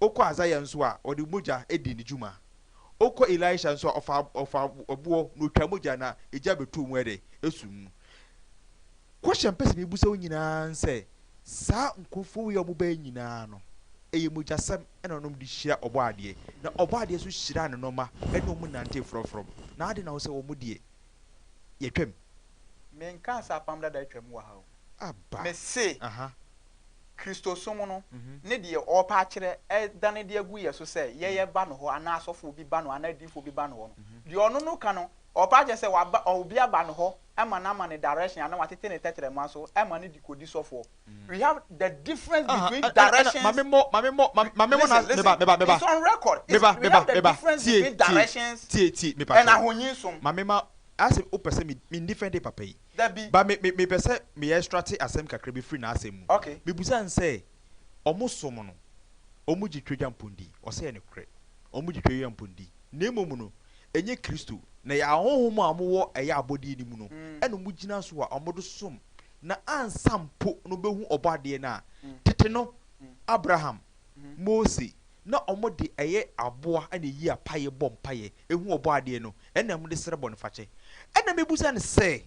okọ Isaiah nso a odi moja edi ni juma okọ Elisha nso ofa obuo no twa moja na eja betu mu ede esum question pese me busa onyina nse sa nkofo ye omuba nyina no eye moja sam ena nom di hia obo ade na obo ade so hira ne noma ena omu nante from na ade na wo se omu die ye twam men kan sa pam da twam wa ha aba me se aha Kristo somo no ne de opa kire dane de agu ye so se ye ba no ho ana asofo bi ba no ana difo bi ba no ho de ono no ka no opa je se wa ba obi aba no ho ema na ma ne direction ana watete ne tetere ma so ema ne di kodi sofo we have the difference between directions mamemo na meba it's on record difference between directions and ahonyin som mamema ase opese me different papa yi ba me pese me extract asem kakra be free na asem mu okay me busa nse omusom no omuji twedwa mpondi ose ne kre omuji twedwa mpondi na emom no enye Kristo na ya ahohom amowo eya abodi ni mu no eno mugina so a omodo som na ansampo no behu obade na tete no Abraham Mose na omode eye aboa ana yi apaye bompaye ehu obade no ena mo de sere bonfache ena mebusa ne se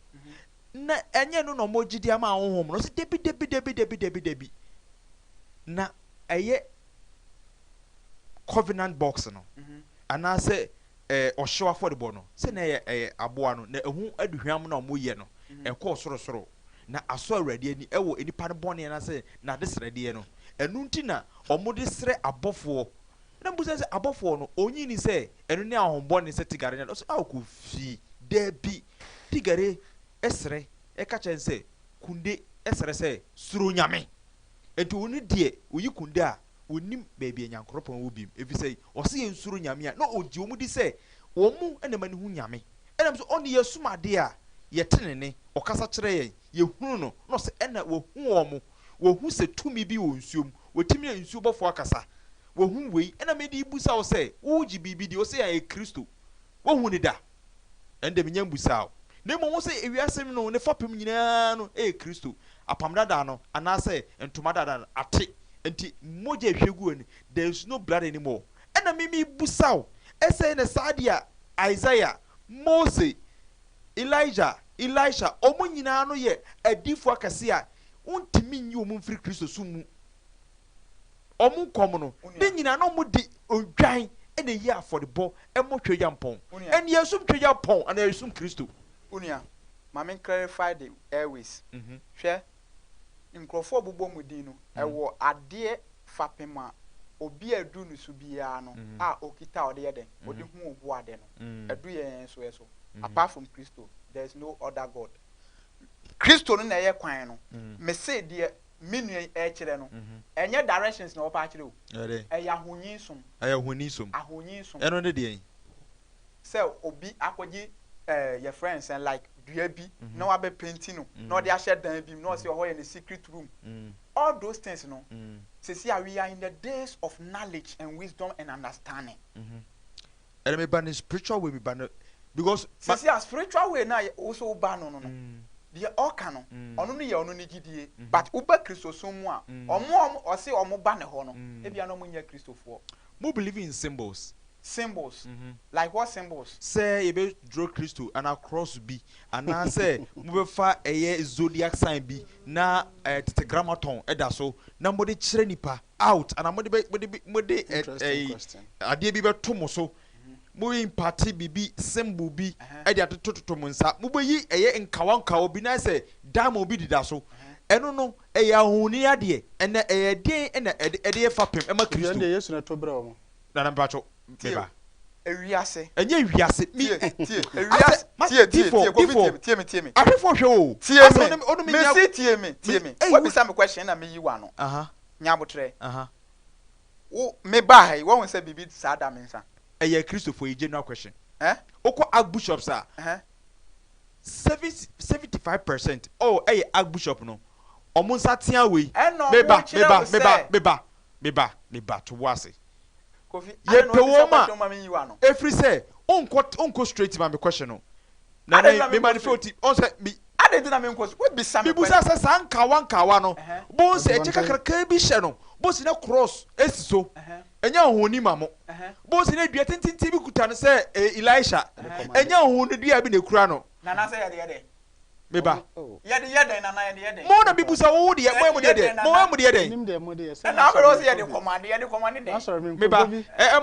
na enye no no mogidi ama ahohom no se debi na eye covenant box no ana se ohyewa for the bono se na aboa no na ehu aduhwam na omoye no ekọ sorosoro na aso awrade ani ewo enipa no bone na se na de srede no enu nti na omode sre abofo na mbusa se abofo no onyi ni se enu ne ahombone se tigare na so akọ fi debi tigare esre eka chense kunde esre se suro nyame enti oni die oyi kunde a onim baby enyankropon wobim efisei ose ye nsuro nyame a na oji omudi se omu enemani hu nyame enam so oni yesumade a yetenene okasa kire ye yehunu no no se ena wo hu omu wo hu se tumi bi wo nsuom wotimi ya nsuo bofo akasa wo hu wei ena medi ibusa wo se wo ji bibi di wo se ya Kristo wo hu ni da ende menya mbusa wo na mo wo se ewiase no ne fapem nyina no Kristo apamdada no anase entomadada no ate enti moja ehwegu ani there is no blood anymore ena mimi busaw ese ne sadia Isaiah Mose Elijah Elisha omo nyina no ye adifo akase a untimi nyi omo mfiri Kristo sumu omo kom no de nyina no mo di odwan ena yi afodebo emo twedwa mpon eni yesum twedwa pon ana yesum Kristo unia mama clarify the airways hwe nkrofo bobbo mudin no ewo ade fapema obi adu no so bia no a okita ode yeden ode hu obu ade no adu yen so eso apart from Christo there is no other god Christo no na ye kwan no me say de menu e kire no enye directions na opa kire o eya honyinsum ahonyinsum eno ne de say obi akogi your friends and like dua bi na wa be painting no na ode a share dan bi no say ho ye the secret room all those things no say we are in the days of knowledge and wisdom and understanding and me ban spiritual way me ban because say a spiritual way na also ban no the all canon ono no ye ono ni gidie but uba Christosum a omo o say omo ba ne ho no e bia no mo nya Christofo mo believe in symbols like what symbols say you be draw Christo and a cross be and na say mo be fa zodiac sign bi na tetragrammaton e da so na mo de kire nipa out and mo de ade bi be to mo so mo impart bibi symbol bi e de atototo mo nsa mo be yi nkawankawo bi na say diamond bi dida so eno no ahuni ade ene den ene ede fa pem e ma Christo ende Yesu na to bra mo na na mpacho beba Ewiase enye Ewiase mi Ewiase tie me afefo hwe o tie me what be some question na me yi wa no nyabotre wo me ba hai wo say bibi sada me nsa eye Christopher a general question oko archbishops 75% oh archbishop no omo nsa tia we meba to wase Kofi ye pewoma every say onko straight ma me question no na me manifest on say me ade na me nko we be some me busa say sankawa no bo say chekakaka bi hye no bo si na cross esi so enya ohoni mamo bo si na dua tintinti bi kuta no say Elisha enya ohoni dua bi na kura no na say ye meba ye de na mo na bibusa wo de mo de nim de mo de na abro say ye de command de meba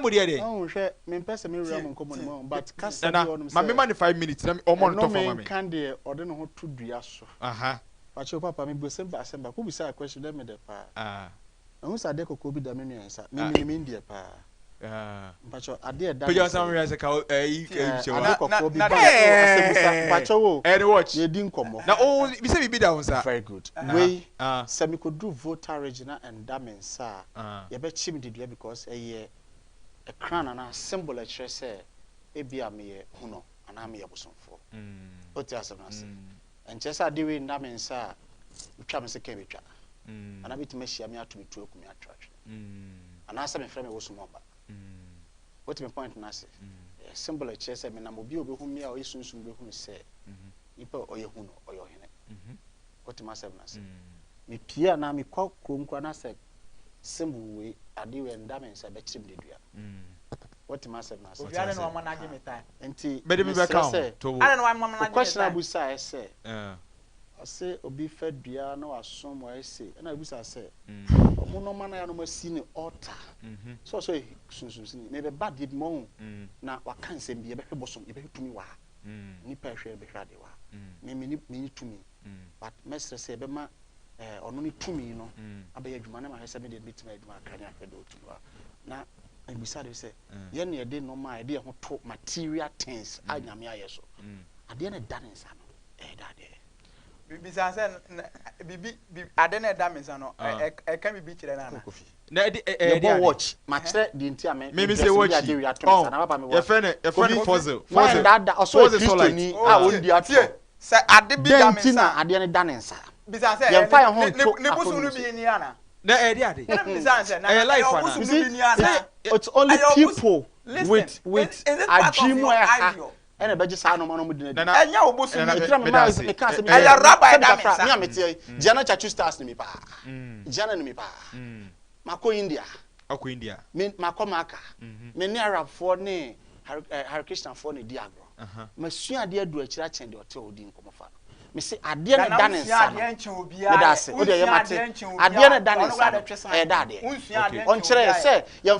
mo de oh hwe me pese me wura mo komo no but kasa bi onum say ma me 5 minutes na o mo to for me kan de ode no ho to dua so pacho papa me bo semba semba ko bisa question dem de pa hu sa de kokko bi da me nuansa me ndie pa pacho ade da peja sam realize ka ade kokko bi asebusa pacho wo and watch ye di nkomo na o bi se bi da unsa very good we semi could do voter regional and damensa ye be chim de dua because a crown and a symbol a chere say e bia me ye huno ana me ye bosomfo oti asemase and chesa de we damensa utwa me se ke betwa ana bitima hia me atumi tu ekumi atwa ana asa me frɛ me wosumomba what my point na say symbol a chere say me na mo bi obehu me a oyesunsun behu say ipa oyehuno oyohene what my say na say me pia na me kwa krom kwa na say symbol we ade we ndamensa be chim de dua what my say na say o yare no amana agi me time enti be me count to ale no amana agi me question abusa say ase obi fa dua na wasom wa ese na abusa say omo no mana ya no masi ni altar so sunsun me be bad did mo na waka nsem bi e be hwebosom e be tumi wa nipa hwe be hwade wa me ni tumi but mestre say be ma ono ni tumi no abe adwuma na ma hwese me de bitima adwuma kan ya pedo tumi wa na abusa de say ye na de no ma de ho to material things anyame ayeso ade na da nsa no da de bibi sanse bibi ade na da mensa no kan bibi kire na na e watch ma kire di nti ame me say watch na papa me your friend Fossil da also Christian ondi atie say ade bi da mensa na ade na da nsa bi sanse ye fa ho to ne busu no bi ni ana na ade bi sanse na life busu no bi ni ana it's only people with ajimu ena beje sa no mano mudine enya obosu me kira me ka se me ella rabbi da mensa me amete Jana Chachu stars ni mi pa Jana ni mi pa mako India me mako maka me ni Arab for ne Hare Krishna for ne diagro me sua ade adu akira chen de ote odi nkomofa me se ade na dane nsa me da se o de ye mate ade na dane nsa e da de on kire se ye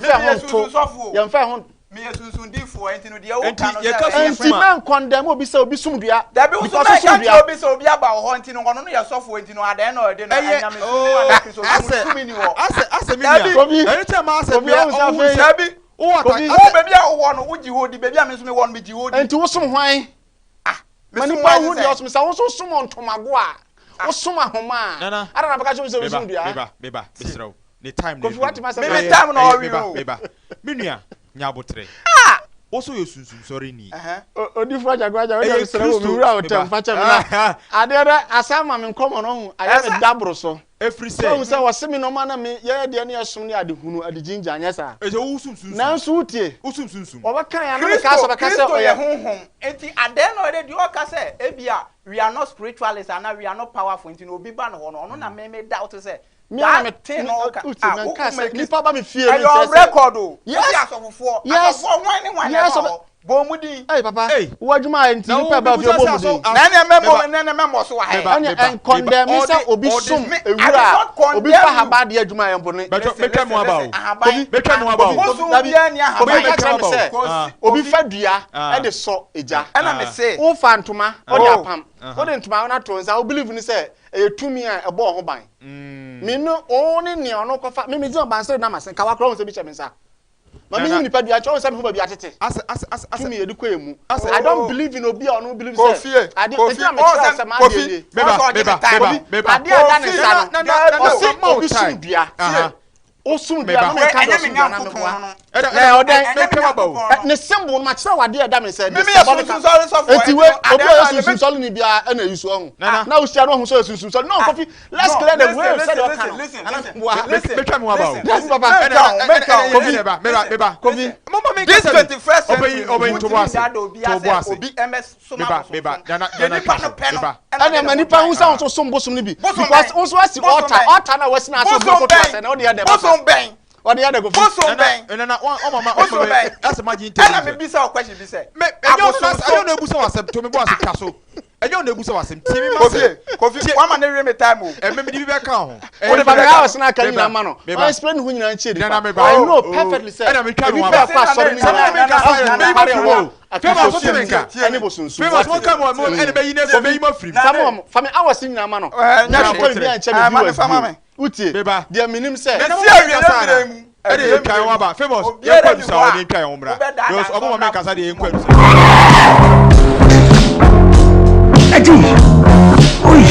mfa ho me yesunsun di for enti no de wo kan no enti man condemn obi se obi sum dua da bi so na obi se obi aba ho enti no no ye sofo enti no ada na ode no anya me so sum ni wo ase me bia anytime ma ase bia o sabi o baby a wo no wo jihodi baby a me so me wo no me jihodi enti wo sum hwan mani pa hu dia sum sa wo so sum ontomago a wo sum ahoma ara na baka so sum dua beba bisraw ni time no me time no o beba menua nyabotre also yosunsun sorry ni odi froja gwaja we dey sere wo mi wura hotel facha me na ade asama me nkomo no hu aya me dabro so every say so say was me no man na me ye de ne asum ne ade hunu ade ginger anya sa e so usum sunsun na nso utie usum sunsun obaka ya na ka so baka say oye honhom enti aden no dey o ka say ebia we are not spiritualists and we are not powerful enti no obi ba no ho no na me doubt say me na me tin no ka say nipa ba me fie ni say record o yes asofofo yes wan bomudi hey papa wo adwuma enti nipa ba fie bomudi na memo so wa he and condemn say obi sum ewura obi fa haba de adwuma yembo ne betwa mu aba o betwa mu aba o obi fa dua e de so eja na me say wo fa ntoma o de apam o de ntoma na to nsa o believe ni say e tumi a e bo ho ban me no o ne ono ko fa me ji ban sere na masen ka wa kro se bi che me nsa Mami you nipa dua cho say me ho ba atete. As tumi edu ko emu. I don't believe in obi or no believe say. I did say ma dey. Beba. Ade ada ne sa no. O se mo sum dua. O sum dua no ka do sum dua na me boa. O den me pema ba o. Ne symbol ma kira wade ada me say. Me me sunsun so for. Eti we obi o sunsun so ni bia na yisu ohun. Na o sia no ohun so sunsun so. No coffee. Let's clear the way say the can. Listen. Betwa mu aba o. Yes papa. Beba. Coffee. This 21st century obi to boss. Obi MS soma. Beba. Ana manipa hu sa so som bosum ni bi because unso asi altar na wasi na so boko to ase na o de ya de bosom ben o de ya de go bosom ben na o mama as ma jin ana me bisa o question bi say me enyo na ebuso wasem to me bo ase twa so enyo na ebuso wasem ti mi ma say kofi one man re me time o me di bi be ka ho o de ba ga was na kan nyina ma no o explain hu nyina nche di I know perfectly say ana me twa no ba kwa sorry ni na Fema so temenka ani bo sunsun Fema so ka mo ene be yine ko be yima free fam hours nyina ma no na ko bi an che me viewers utie dia minim say na si awie na mu ede kan wa ba Fema ye kwa dusa o de twa yon bra because obo me kasa de enkwa dusa Adi oi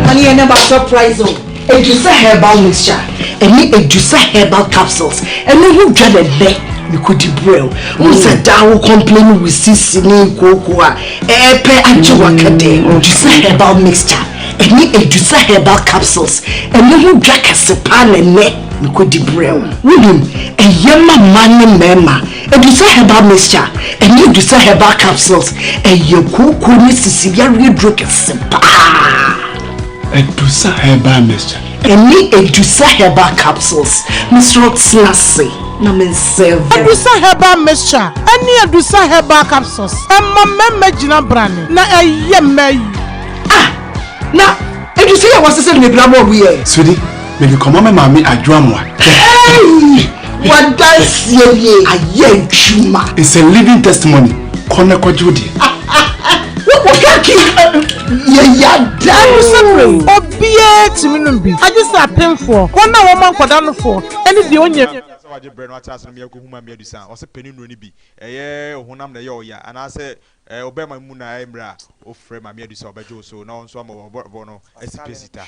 honey I never surprise you Ejusa herbal mixture and Ejusa herbal capsules and who dread a day you could brew. Who said down complain with sissy cocoa epe anchiwakade Ejusa herbal mixture and Ejusa herbal capsules and who drag a sepan and neck you could brew. Women a yama money mema Ejusa herbal mixture and Ejusa herbal capsules and your cocoa Sicilian drug a sepa. Ejusa herbal mixture. Any Ejusa herbal capsules. Mr. Oxlasi. Na men serve. Ejusa herbal mixture. Any Ejusa herbal capsules. Mama jina brand. Na yemme. Na Ejusa was said me bravo we. Sweetie, maybe come on mama adwamwa. Hey! What does ye aye chuma? It's a living testimony. Kone kwa judi. Obie timinumbi. I just a pin for. One woman for down for. Any the only. Waje brand what as me ko huma me adusan o se pani no ni bi eye honam na ye oya ana se obema mu na emra o frɛ ma me adusan obajo so na onso ama bo no esipesita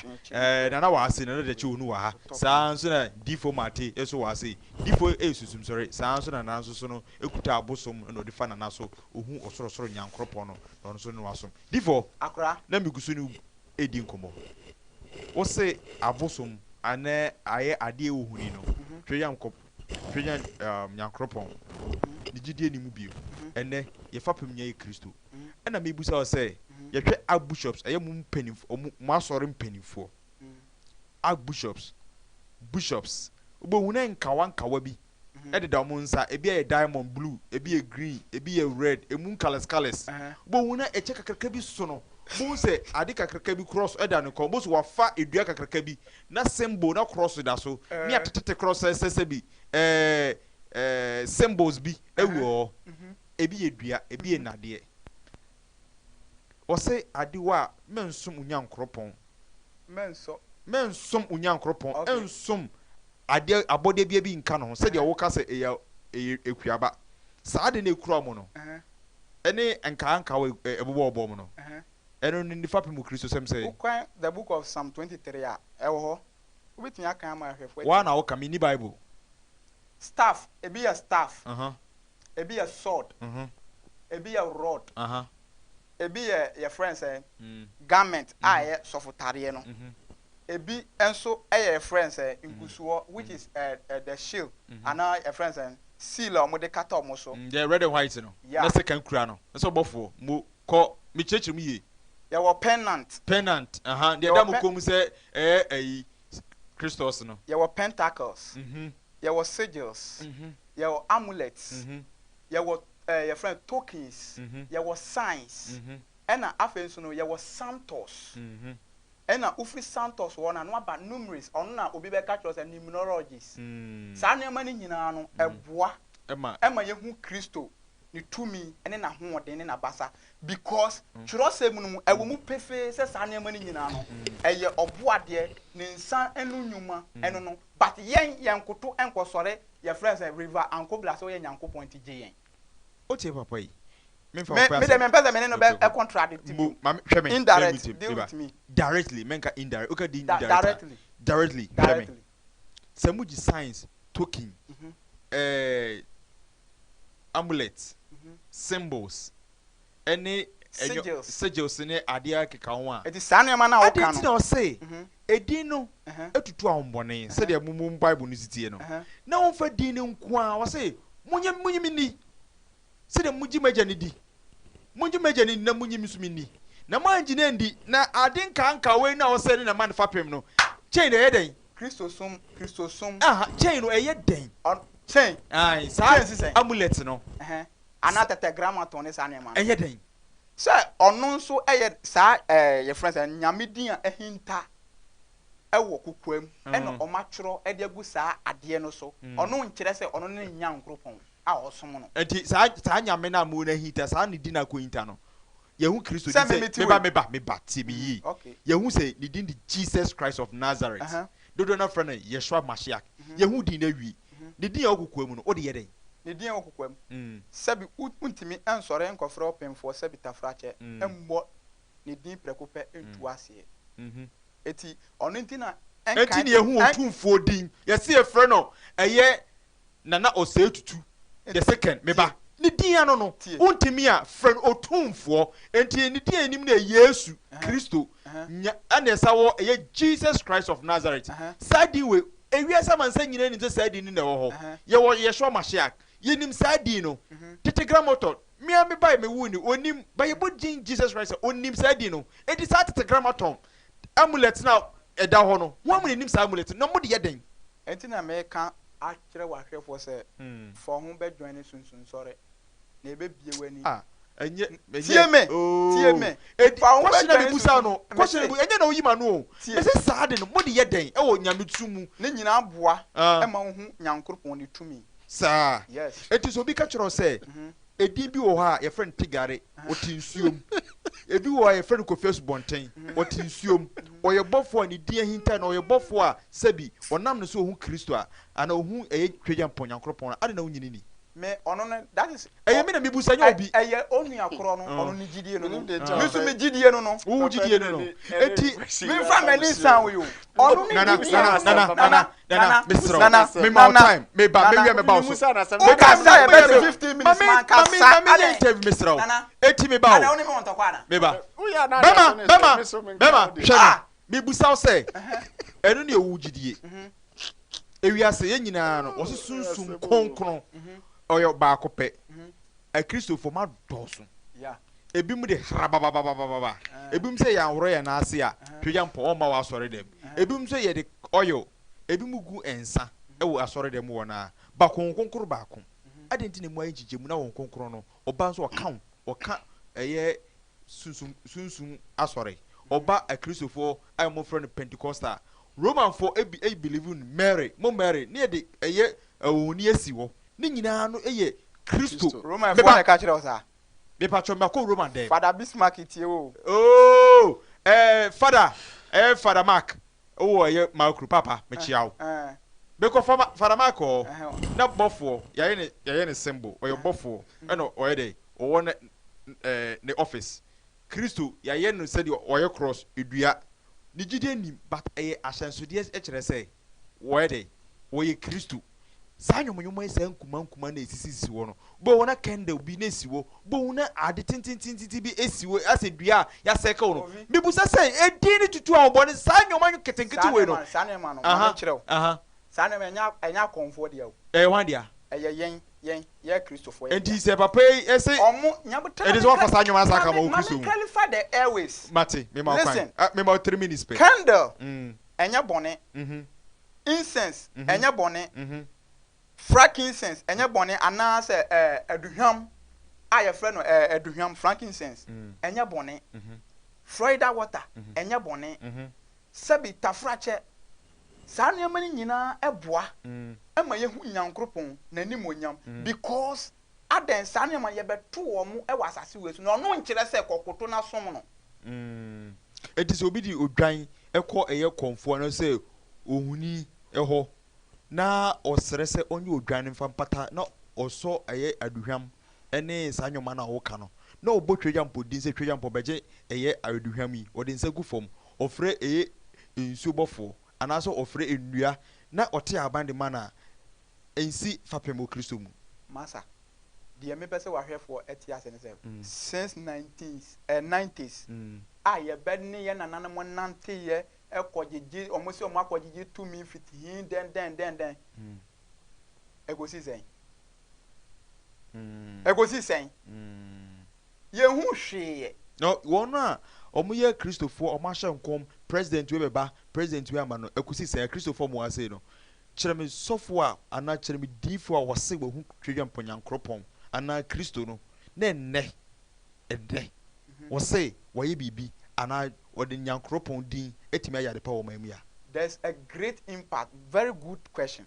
na wa ase na de che onu wa ha saa nso na difo mate eso wa ase difo esusum sorry saa nso na nanso so no ekuta abosom na odi fa na naso ohu osorosoro nyankropɔ no onso no wasom difo akra na migusu ni edi nkomo wo se abosom ane aye ade ehuni no tweyam kop twenya nyankropon digidie ni mu bio ene ye fapem nya ye Kristo ena mebusa o say ye hwe archbishops eye mu mpanimfo mu asore mpanimfo archbishops bishops obo huna nkawa bi ededa mu nsa ebi ye diamond blue ebi ye green ebi ye red emu colors obo huna eche kakraka bi so no bo se ade kakraka bi cross eda ne ko bo so wafa edua kakraka bi na symbol na cross da so ni atete cross sese bi symbols bi ewo ebi edua ebi enade o se ade wa mensum unyankropon mensom unyankropon ensum ade abode bia bi nka no se de wo ka se ekuaba sa ade na ekura mo no ene enka we ebobo obo mo no eno ni fapi mu Kristo sem say the book of Psalm 23 a ewo ho obetun aka ma hwefo wa na wo ka mi ni Bible staff ebi a sword ebi a rod ebi your friends say garment a sofotare no ebi enso your friends nkusuo which is the shield and now your friends seal or de kata omo so the red and white no na second kura no so bofo mo ko me church mu ye your pennant the dam ko mu say Christos no your pentacles your sigils your amulets your friend tokens your signs and after so no your santos and ufri santos one and one but numerous on na obi be catch us and numerologies sa na ma ni nyina no eboa ema yehu Kristo ni tumi ene na hoɔden na basa because kyerɛsɛm no ewo mu pefe sɛ sa na ma ni nyina no eye ɔboade ne nsa enu nnwuma eno no but yen koto enkosɔre your friends river anko bla so yen yanko point gye yen o tie papa yi me pesa me no be contradict you indirect deal with me directly menka indirect okay directly samuji science token amulets symbols any sigils ne adia keka ho a it is sanema na wo kan no say edin no etutu ahombone se de mumu bible no sitie no na won fa din no nko a wo say munyimi ni se de muji maja ni di munji maja ni na munyimi sumi ni na manji na ndi na adin kanka we na wo say na man fa pem no chain de yeden Christosum chain no eyeden chain ai sa amulet no anata tetragrammaton ne sanema eyeden se ono nso eye sa your friends nyamedin a ehinta ewo kokoam ena omatworo ede agu sa ade no so ono nkyere se ono ne nya nkropon a osom no enti sa nyame na mu na hinta sa ne din ko hinta no yehu Kristo di se meba ti mi yi yehu se ni din di Jesus Christ of Nazareth dodo na frɛ no Yeshua Mashiach yehu din na wi ni din a kokoam no o de yeden ne din okokwam sabi untimi ensore enkofra opemfo sabi tafrache embo ne din prekope entu ase eti ono ntina enti ne yehu otumfo din yesi efre no eye nana osetutu the second meba ne din ano no untimi a frɛ otumfo enti ne din anim na Yesu Kristo nya anesa wo eye Jesus Christ of Nazareth sadi we ewiasa mansa nyina ni sadi ni na wo ho ye wo Yeshua Mashiach yenim sadi no tetragrammaton me bai me wuni onim bai bodin Jesus Christ onim sadi no edi sa tetragrammaton amulet na eda ho no wo amu nim sa amulet no mo de yeden enti na me ka akere wahwefo se fo ho be join ne sunsun sore na ebe bie wani tie me fa ho be join busa no question enye na oyima no me se sadi no mo de yeden e wo nyametumu ne nyina aboa e ma ho nyankropon ne tumi sa yes it is obi ka kyerɛ sɛ edi bi wɔ ha ye friend tigare otinsuom ebi wɔ ye friend ko Facebook bonten otinsuom oyɛ bɔfo ani die hinta na oyɛ bɔfo a sabi onam no so ohu Kristo a ana ohu eye twegya mponyankropon ade na unyini ni me ono no that is eye me na mebusa nya obi eye onu akoro no ono ni gidie no me so me gidie no no wo gidie no eti me fa me ni san we o ono ni na me more time me ba me wi me ba so o ka say be 15 minutes man ka sa ale interview me sraw eti me ba ana oni me wonto kwa na me ba bema hwe me busa say enu ne ewu gidie ewiase ye nyina no wo sunsun konkron oyo ba akopɛ a Christopher ma dɔso ebi mu de rabababababa ebi mu sɛ ya nworo ya na ase a twegya mpo o ma wa asɔre dem ebi mu sɛ ye de oil ebi mu gu ensa ɛwɔ asɔre dem wɔ na ba konkonkoro ba ko adenti ne mu ayi gigye mu na wɔ konkonkoro no oba nso ɔka ɛyɛ sunsun asɔre oba a Christopher I mo friend Pentecostal Roman for e believe in Mary ne de ɛyɛ oni esi wɔ ni nyina no eye Kristo Roman for na ka kire osa me patcho me ko Roman dem Father Bismarck tie o Father Mark eye Mark papa me chiawo be ko Father Mark na bofo yaye ne symbol oye bofo eno oye dey o won ne office Kristo yaye no said oye cross edua ni gide nim but eye ahyensode e kire say oye dey oye Kristo saa nyomonyomo esa nkuma na esisi wo no bo na candle bi na esiwo bo na ade tintintintin bi esiwo ase dua ya seka wo no bibusa say edi ni tutu a obo ne saa nyomanyo ketenkete we no saa nyomanyo ma kyerɛw aha saa nyomanyo enya konfo de o wan dia ye Christopher enti se papa ese omo nyabota it is one for saa nyomanyo saka mo Christo me qualify the airways mate me ma kwan me ma 3 minutes pe candle enya bone incense enya bone frankincense enye bone anase aduhwam aye frɛ no aduhwam frankincense enye bone Florida water enye bone sabi tafrache saa nneɛma ni nyinaa ɛboa ɛma yehu nyankropon n'anim onyam because adan saa nneɛma yɛbɛto wɔ mo ɛwɔ asase wɔ esu na ɔno nkyerɛ sɛ kɔkoto na som no eti sɛ obi di odwan ɛkɔ ɛyɛ kɔnfoɔ no sɛ ohuni ɛhɔ na ɔsrɛ sɛ ɔnyɛ odwan mfa mpata na ɔsɔ ɛyɛ aduhwam ɛne saa nnwoma na ɔka no na ɔbɔ twɛgyampo din sɛ twɛgyampo bɛgye ɛyɛ aduhwam yi ɔde nsa gu fam ɔfrɛ ɛyɛ nsuo bɔfoɔ anaasɛ ɔfrɛ nnua na ɔte aban de ma na ɛnsi fapem wɔ Kristo mu masa deɛ mepɛ sɛ wahwɛfoɔ ɛte ase ne sɛ since 90s a yɛbɛne yɛ nananom nante yɛ ɛkɔgyegye ɔmo sɛ ɔmo akɔgyegye tumi fitihin den ɛgosi sɛn yɛhu hwee no wɔn a ɔmo yɛ Kristofoɔ ɔmo ahyɛ nkɔm president we bɛba president we ama no ɛkosi sɛn Kristofoɔ mo ase no kyerɛ me sɔfo a ana kyerɛ me diifo a wɔse wɔhu twɛdwa mponyankropɔn ana Kristo no na ɛnɛ wɔse wɔyɛ biribi ana wɔde nyankropɔn din etimi ayade pa wɔ mamu ya there's a great impact very good question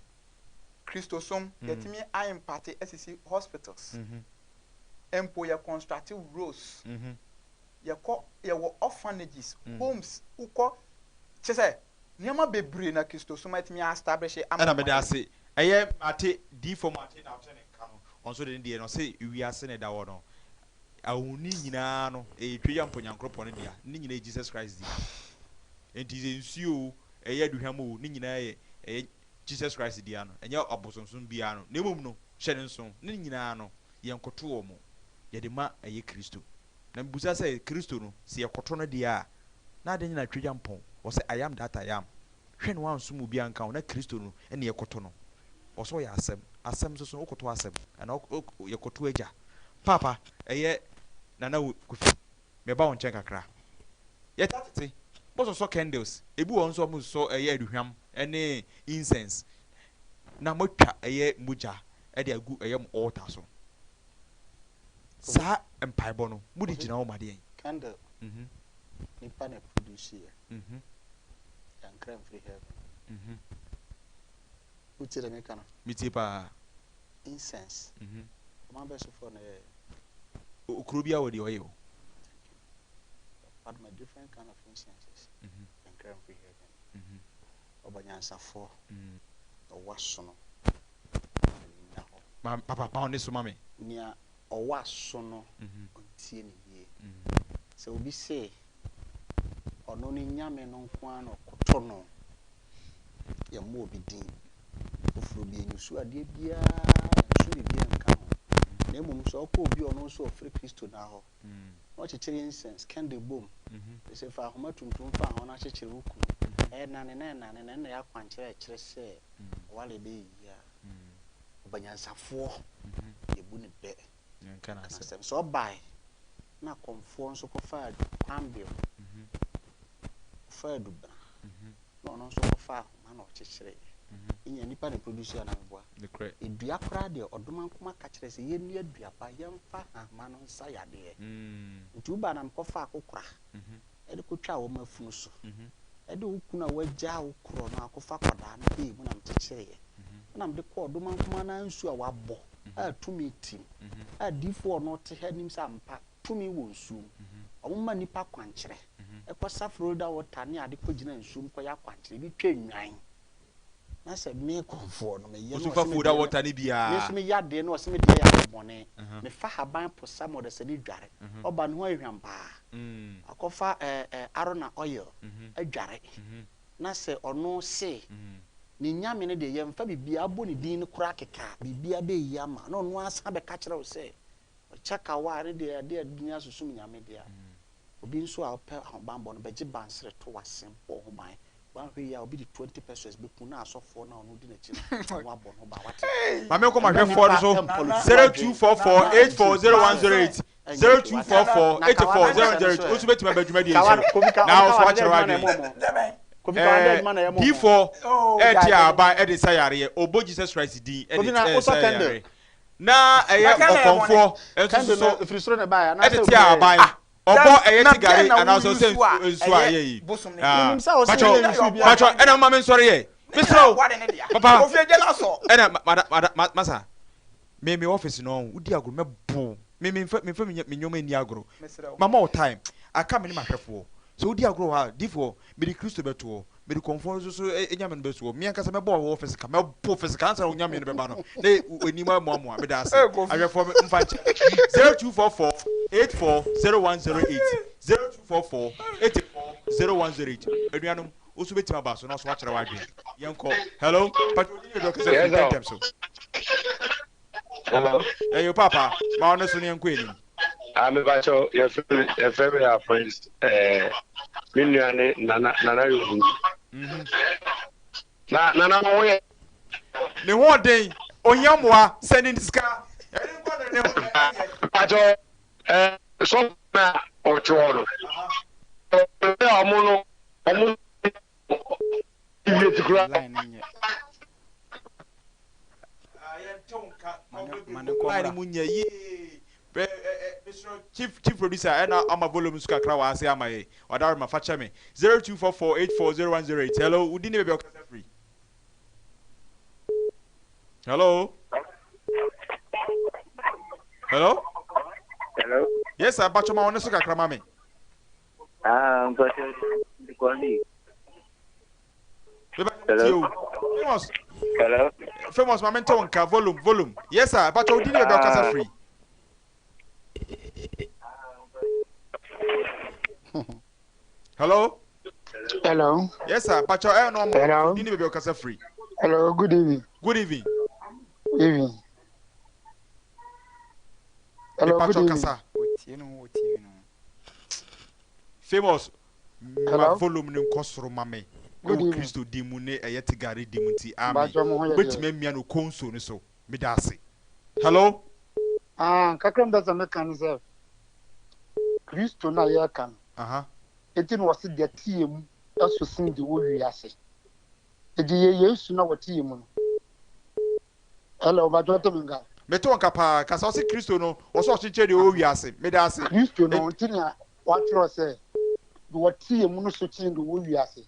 Christosom yɛtimi a impact SCC hospitals empo yɛ constructive roads yɛwɔ orphanages homes ukɔ kyesɛ nneɛma bebree na Christosom yɛtimi establish ana mede ase ɛyɛ ate D4 mate na ɔtɛ ne ka no ɔnso de deɛ no sɛ Ewiase ne da wɔ no ahuni nyinaa no twɛya mponyankropɔn no dia ne nyinaa Jesus Christ dia enti nsuo ɛyɛ aduhwam o ne nyinaa ɛyɛ Jesus Christ dia no ɛnyɛ abosonson bia no na emom no hyɛ ne nso ne nyinaa no yɛnkoto wɔ mo yɛde ma ɛyɛ Kristo na mbusa sɛ Kristo no sɛ yɛkoto no dia na ade nyina twɛya mpɔn wɔ sɛ I am that I am hwɛ no wansom obi anka wo na Kristo no ɛne yɛkoto no ɔsɔ yɛ asɛm so wokoto asɛm ana yɛkoto agya papa ɛyɛ nana kofi meba wo nkyɛn kakra yɛtatete bɔsɔsɔ candles ebi wɔ nso ɔmo sɔ ɛyɛ aduhwam ɛne incense na motwa ɛyɛ mogya ɛde agu ɛyɛ mo altar so saa mpaebɔ no mode gyina wo madeɛ candle nipa na produce yɛ yankra free heaven uti de meka no miti pa incense ɔman bɛ so for na okuro bia wɔ de ɔyɛ o but my different kind of incenses yankra free heaven ɔbanyansafo ɔwa so no papa pa ne so ma me nia ɔwa so no ɔntie ne yie sɛ obi sɛ ɔno ne nyame no nko a no ɔkoto no yɛmmɔ obi din ofuro bi enyusu adeɛ biara nso bibia nka ho na mmom sɛ ɔkɔ obi ɔno nso ɔfrɛ Kristo na hɔ na ɔkyekyere incense candle bom ɛsɛ fa ahoma tuntum fa ho na kyekyere wo kunu ɛnane na yɛ akwankyerɛ ɛkyerɛ sɛ ɔwale bɛyɛ a ɔbanyansafoɔ yɛbu ne bɛ asɛm sɛ ɔbae na akɔmfoɔ nso kɔfa kwambio fa adubra na ɔno nso kɔfa ahoma na ɔkyekyere inya nipa ne produce na meboa edua kora de ɔdoma nkoma ka kyerɛ sɛ yɛnua duaba yɛmfa ahoma no nsa yadeɛ nti uba na mkɔfa akokora ɛde kotwa wo mafunu so ɛde wo kuna wagya wo korɔ no akɔfa kwadaa no mu na mkyekyere na mde kɔ ɔdoma nkoma na nsu a wabɔ a tumi tim a difo no te hanim sa mpa tumi wɔ nsuom ɔmoma nipa kwankyerɛ ɛkɔsa Florida water ne ade kɔgyina nsuom kɔyɛ kwankyerɛ bi twa nwan na sɛ me konfo no me yɛ no Florida water ne bia me so me yade no ɔsɛ me de yɛ abɔne me fa haban posa mo de sɛ ne dware ɔba no ho ahwam paa akɔfa arona oil adware na sɛ ɔno se ni nyame ne de yemfa bibia abo ne din kura keka bibia be yama no no asa be ka kire wo se chaka wa ne de ade adunya susum nyame de a obi nso a pe ahobambo no beje bansere to wasempo ho ban wa hwe ya obi di 20 pesos be kun na asofo na ono di na chi na wa bo no ba wate ma me ko ma hwe for so 0244840108 0244840108 osu betima badwuma di enso na oso akere wa dwen D4 eti aba edi sayare obo Jesus Christ din edi sayare na eye okonfo enso so frisoro ne ba ya na edi ti aba obo eye ti gari ana so se nsu aye yi pacho ena mama nsori ye misro papa ofie na so ena masa me office no udi agro me bo me nyoma ni agro mama all time aka me ni mahwefo so udi agro ha D4 me di Kristo beto me di conform so enyame no beso me anka se me bo office ka me bo office ka ansa onyame no beba no na enima mo me da ase ahwefo mfa 0244840108 0244840108 eduanum osu betima ba so na so akere wadwe yenko hello patroni do kese ten so hello yo papa ma ono so ne yenko eni I'm about your favorite friends Minuane nana you na we ne ho den ohiamwa sending ska ajo so na ochono omuno imetikura mani munye ye Mr. Chief Producer and I'm volume kakra wa ase amaye odare ma facha me 0244840108 hello udini be okasa free hello yes abacho ma wona so kakra ma me but the quality famous momento nka volume yes sir abacho udini be okasa free Hello? Yes, sir. Pacho, no more. Hello? You need to be free. Hello, good evening. Good evening. Evening. Hello, good evening. Famous. Hello? Volume no kosoro mame. Good evening. Christo dimune eyetigari dimunti amen. Bet me mia no konso ni so. Me da ase. Hello? Kakram da zamekanze. Christo na yakan. Etin wasi de tiem aso sin de wo wiase. Edi Yesu na wati mu no. Hello, ba joto minga. Me to nka pa kasa wasi Kristo no oso chiche de wo wiase. Me da ase. Kristo no ntina watro se de wati mu no so chin de wo wiase.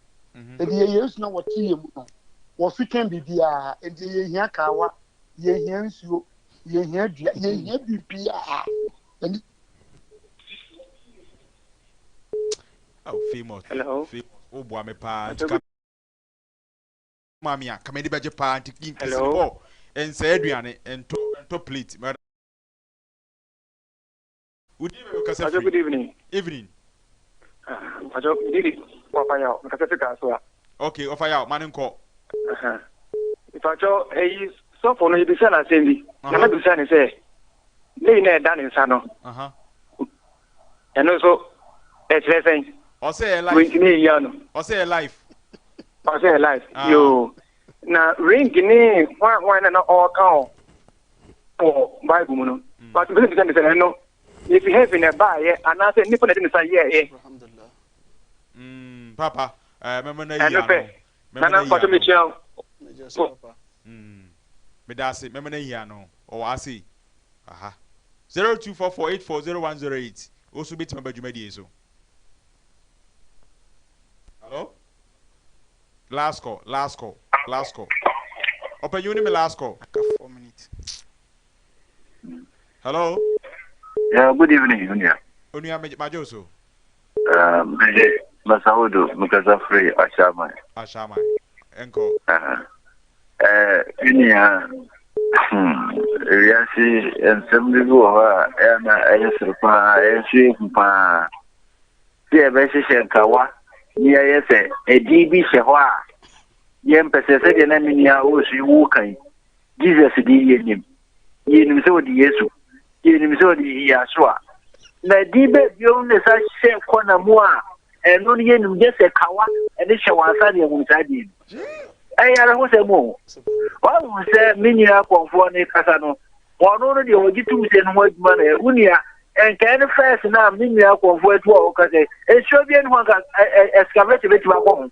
Edi Yesu na wati mu no. Wo fikan bibia edi ye hia kawa, ye hia nsuo, ye hia dua, ye hia bibia. Oh, famous. Hello. Oh, boy, me pa. Mamia, come in the budget party. Hello. And say Adrian and to plate. Good evening. Evening. Okay, offer out, man and call. If I told hey, so for no, you be saying, Cindy. Never be saying, say, lay near down in Sano. And also, it's saying. Or say a life. Or say a life. Or say a life. You now ring in one and all count for Bible. But we can say no. If you have in a buy, and I say nipple didn't say yeah. Papa, remember na me da say remember na here no. Oh, I see. 0244840108. Also bit my badwuma so. Hello? Last call. Open you me last call. 4 minutes. Hello? Yeah, good evening, Unia. Unia Majoso. Masaudu, Mukaza Free, Ashama. Enko. Unia. Ewiase and some people and I see pa. Dear Bessie Kawa. Near yes, a DB Shahwa. yɛn pɛsɛ sɛ deɛ na menia o so wo kan Jesus di yenim yenim sɛ odi Yesu yenim sɛ odi Yasua na di be bio ne sa hye kona mu a ɛno ne yenim je sɛ kawa ɛde hye wansa de hu sa di ɛyara ho sɛ mo wa hu sɛ menia konfo ne kasa no wɔno no de ogitum sɛ no adwuma na unia enka ne first na menia konfo atu a okase esho bi ne ho ka excavator beti ba ko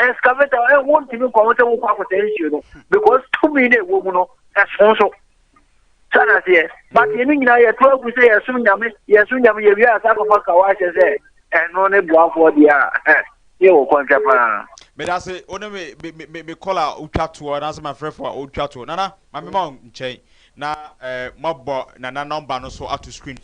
excavator I want to be comfortable with potential because too many women know as also. Sana say, but you know, you 12 we say, as soon you are talking about Kawash say, and only block for the you contract. But I say, only me call out Uchatu and answer my friend for Uchatu. Nana, my mom chain. Na mob nana number no so out to screen.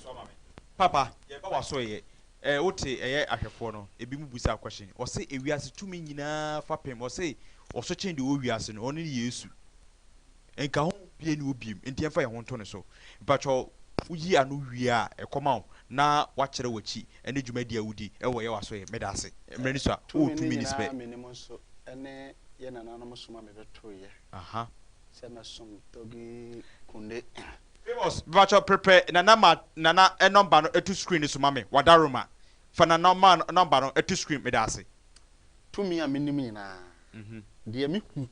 Papa, yeah, was so ye. Ote ahwefo no ebi mu busa question o se ewiase tumi nyina fapem o se o so chen de owiase no oni Yesu enka ho bie ni obiem enti enfa ye ho nto ne so mpacho uyi anu wi a ekoma na wa kire wachi ene dwumadi awudi ewo ye waso ye medase mrani so o tumi ni spe minimum so ene ye nana no musuma me beto ye aha se mesum togi kunde famous mpacho prepare nana e number no etu screen so mame wadaroma for na number no etu screen medase tumi a minim nyina de me hu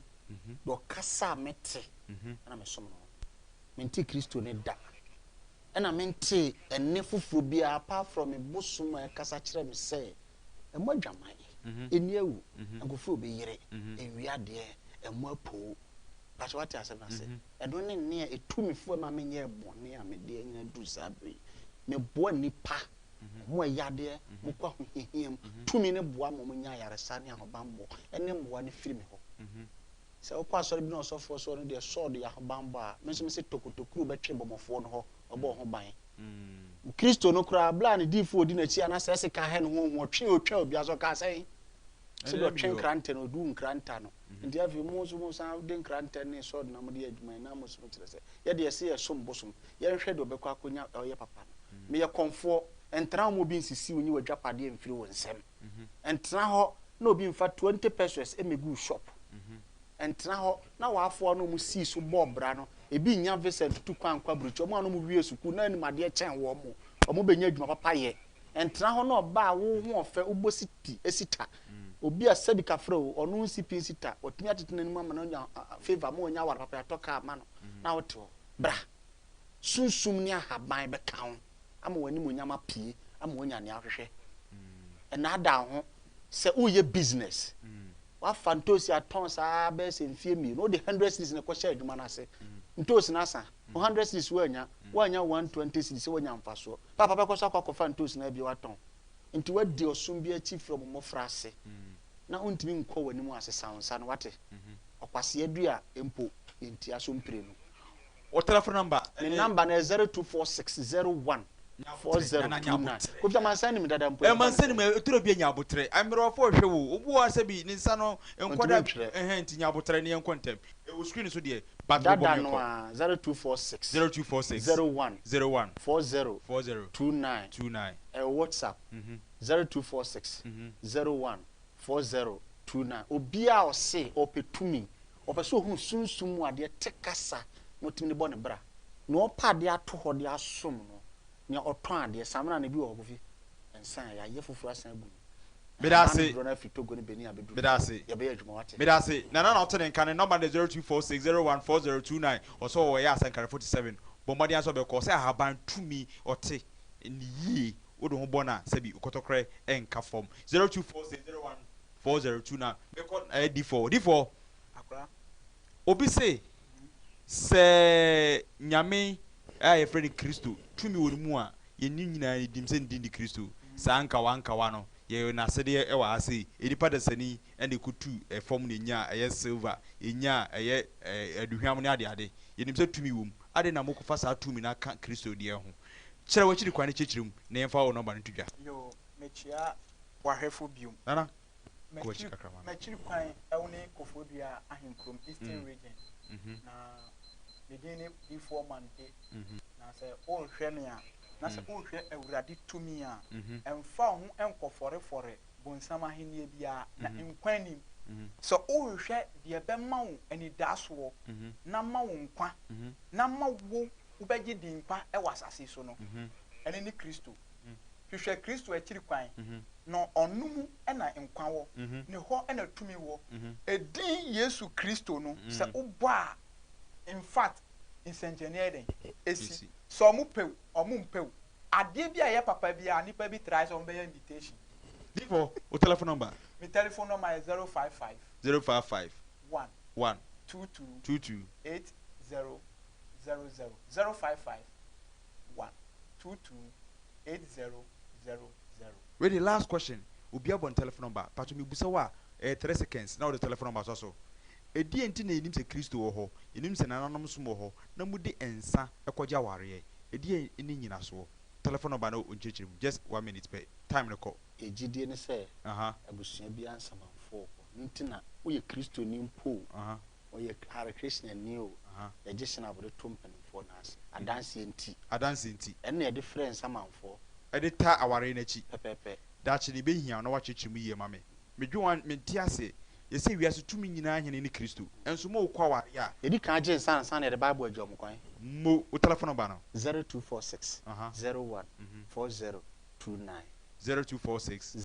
do kasa mete na me som no menti Kristo ne da ena menti enne fufuro bia apart from me bosum e kasa kire me say e mo adwaman eni awu agofo be yire ewiade e mo apo but what I say na say e do ne ne etumi fo ma me nye bone a me de nyina du sabe me bo nipa mo yade mo kwa ho hihiam tumi ne boa mo nya yaresa ne ahobambo ene mo ne firi me ho se o kwa sori bi no sofo so no de sword ya ahobambo a me so me se tokotokuru betwe bomofo no ho obo ho ban Kristo no kura bla ne difo odi na chi ana se se ka he no ho twe otwa obi aso ka sai se do twen krante no du nkranta no ndi afi mo so mo san de nkranta ne sword na mo de adwuma na mo so kire se ye de se ye som bosom ye hwe do bekwa akonya ye papa no me ye konfo entra mo bi nsisi onyi wadwapade mfiri wo nsem entra ho na obi mfa 20 pesos emegu shop entra ho na waafo no mu si so bobra no ebi nya Vincent tu kwankwa brucho mo no mu wie suku na animade chen wo mo benya adwuma papa ye entra ho na oba wo ho ofe ubositi esita obi asabi kafra ono nsipi sita otumi atete nanim ama na nya favor mo nya war papa atoka ama no na wote bra sunsum ni ahaban be kawo ama wani mo nyama pie ama wonya ne ahwehwe na ada ho se uye business wa fantosi aton sa be se mfie mi no the 100 cities ne ko share adwuma na se ntosi na sa 100 cities wanya 120 cities wanya mfaso papa be ko so akọ fantosi na bi waton nti wadi osum bi achi from mo frase na ontimi nkọ wani mu asesansa no wate okwase adua empo nti aso mpire no o telephone number the number na 024601 4029 kopta mansani mi dada mpo mansani mi turo bi nyabotre amiro fo hwe wo obu asa bi ni nsa no enkoda nti nyabotre ne enkontem e wo screen so de battle bomb no 0246 01 40 29 WhatsApp 0246 01 4029 obia o se opetumi opeso hu sunsum mu ade tekasa motimi ne bone bra no opade ato ho de asom no ne oton ade samna na bi wo kofi ensan ya ye fufu asan bu bedase bedase ya be adwuma wate bedase na oton nka ne number 0246014029 oso wo ya asan kare 47 bomadi aso be ko se ahaban tumi ote ni yie odo ho bona sabi ukotokre enka form 0246014029 be ko d4 akra obi se nyame aye friend Kristo tumi woni mu a ye nyina dim se ndi Kristo sa anka wa no ye na sede e wa ase edipa da sani ene kutu form ne nya eye silver enya eye aduhwam ne ade ye nim se tumi wom ade na mokofa sa tumi na ka Kristo de ho kire wa chiri kwa ne chichirim na yemfa wo number no tudwa yo mechia wahwefo biom nana ko chikakrama mechiri kwan ewne kofodua ahenkrom eastern region na medini before monday na se o hwe ne a na se o hwe awurade tumi a emfa ho enkofore fore bonsam ahenie bia na enkwanim So o hwɛ deɛ bɛma wo anidasoɔ na ma wo nkwa na ma wo wobɛgye di nkwa ɛwɔ asase so no ɛne ne Kristo hwehwɛ Kristo akyiri kwan na ɔno mu ɛna nkwa wɔ ne hɔ ɛna tumi wɔ ɛdin Yesu Kristo no sɛ wobɔ a in fact nsɛnkyerɛnneɛ den esi sɛ ɔmo pɛw ɔmo mpɛw adeɛ bi a yɛ papa bi a nipa bi try sɛ ɔmo bɛyɛ invitation. Divo, o telephone number? My telephone number is 055 1 22 8000 055 1 22 8000. Wait, the last question. Obi abon telephone number. Pato mi busa wa 3 seconds. Now the telephone number so. Edi enti na enim se Kristo wo ho. Enim se nananom som wo ho. Na mu de ensa ekogya ware. Edi eni nyina so. Telephone number no onchechim. Just 1 minute per time no call. Ejidie ne se abusua bi ansamanfo nti na wo ye Kristo ni mpo wo ye Hare Krishna ni o ye shina abode tompanfo na adanse nti ene ye difference amanfo ede ta aware na chi pepepe dachi ne behia na wachechimu yie mame medwan menti ase ye se wiase tumi nyina hene ni Kristo enso mo kwa ware a edi kan je nsan na the Bible adwom kwan mo o telephone number no 0246 01 4029 0246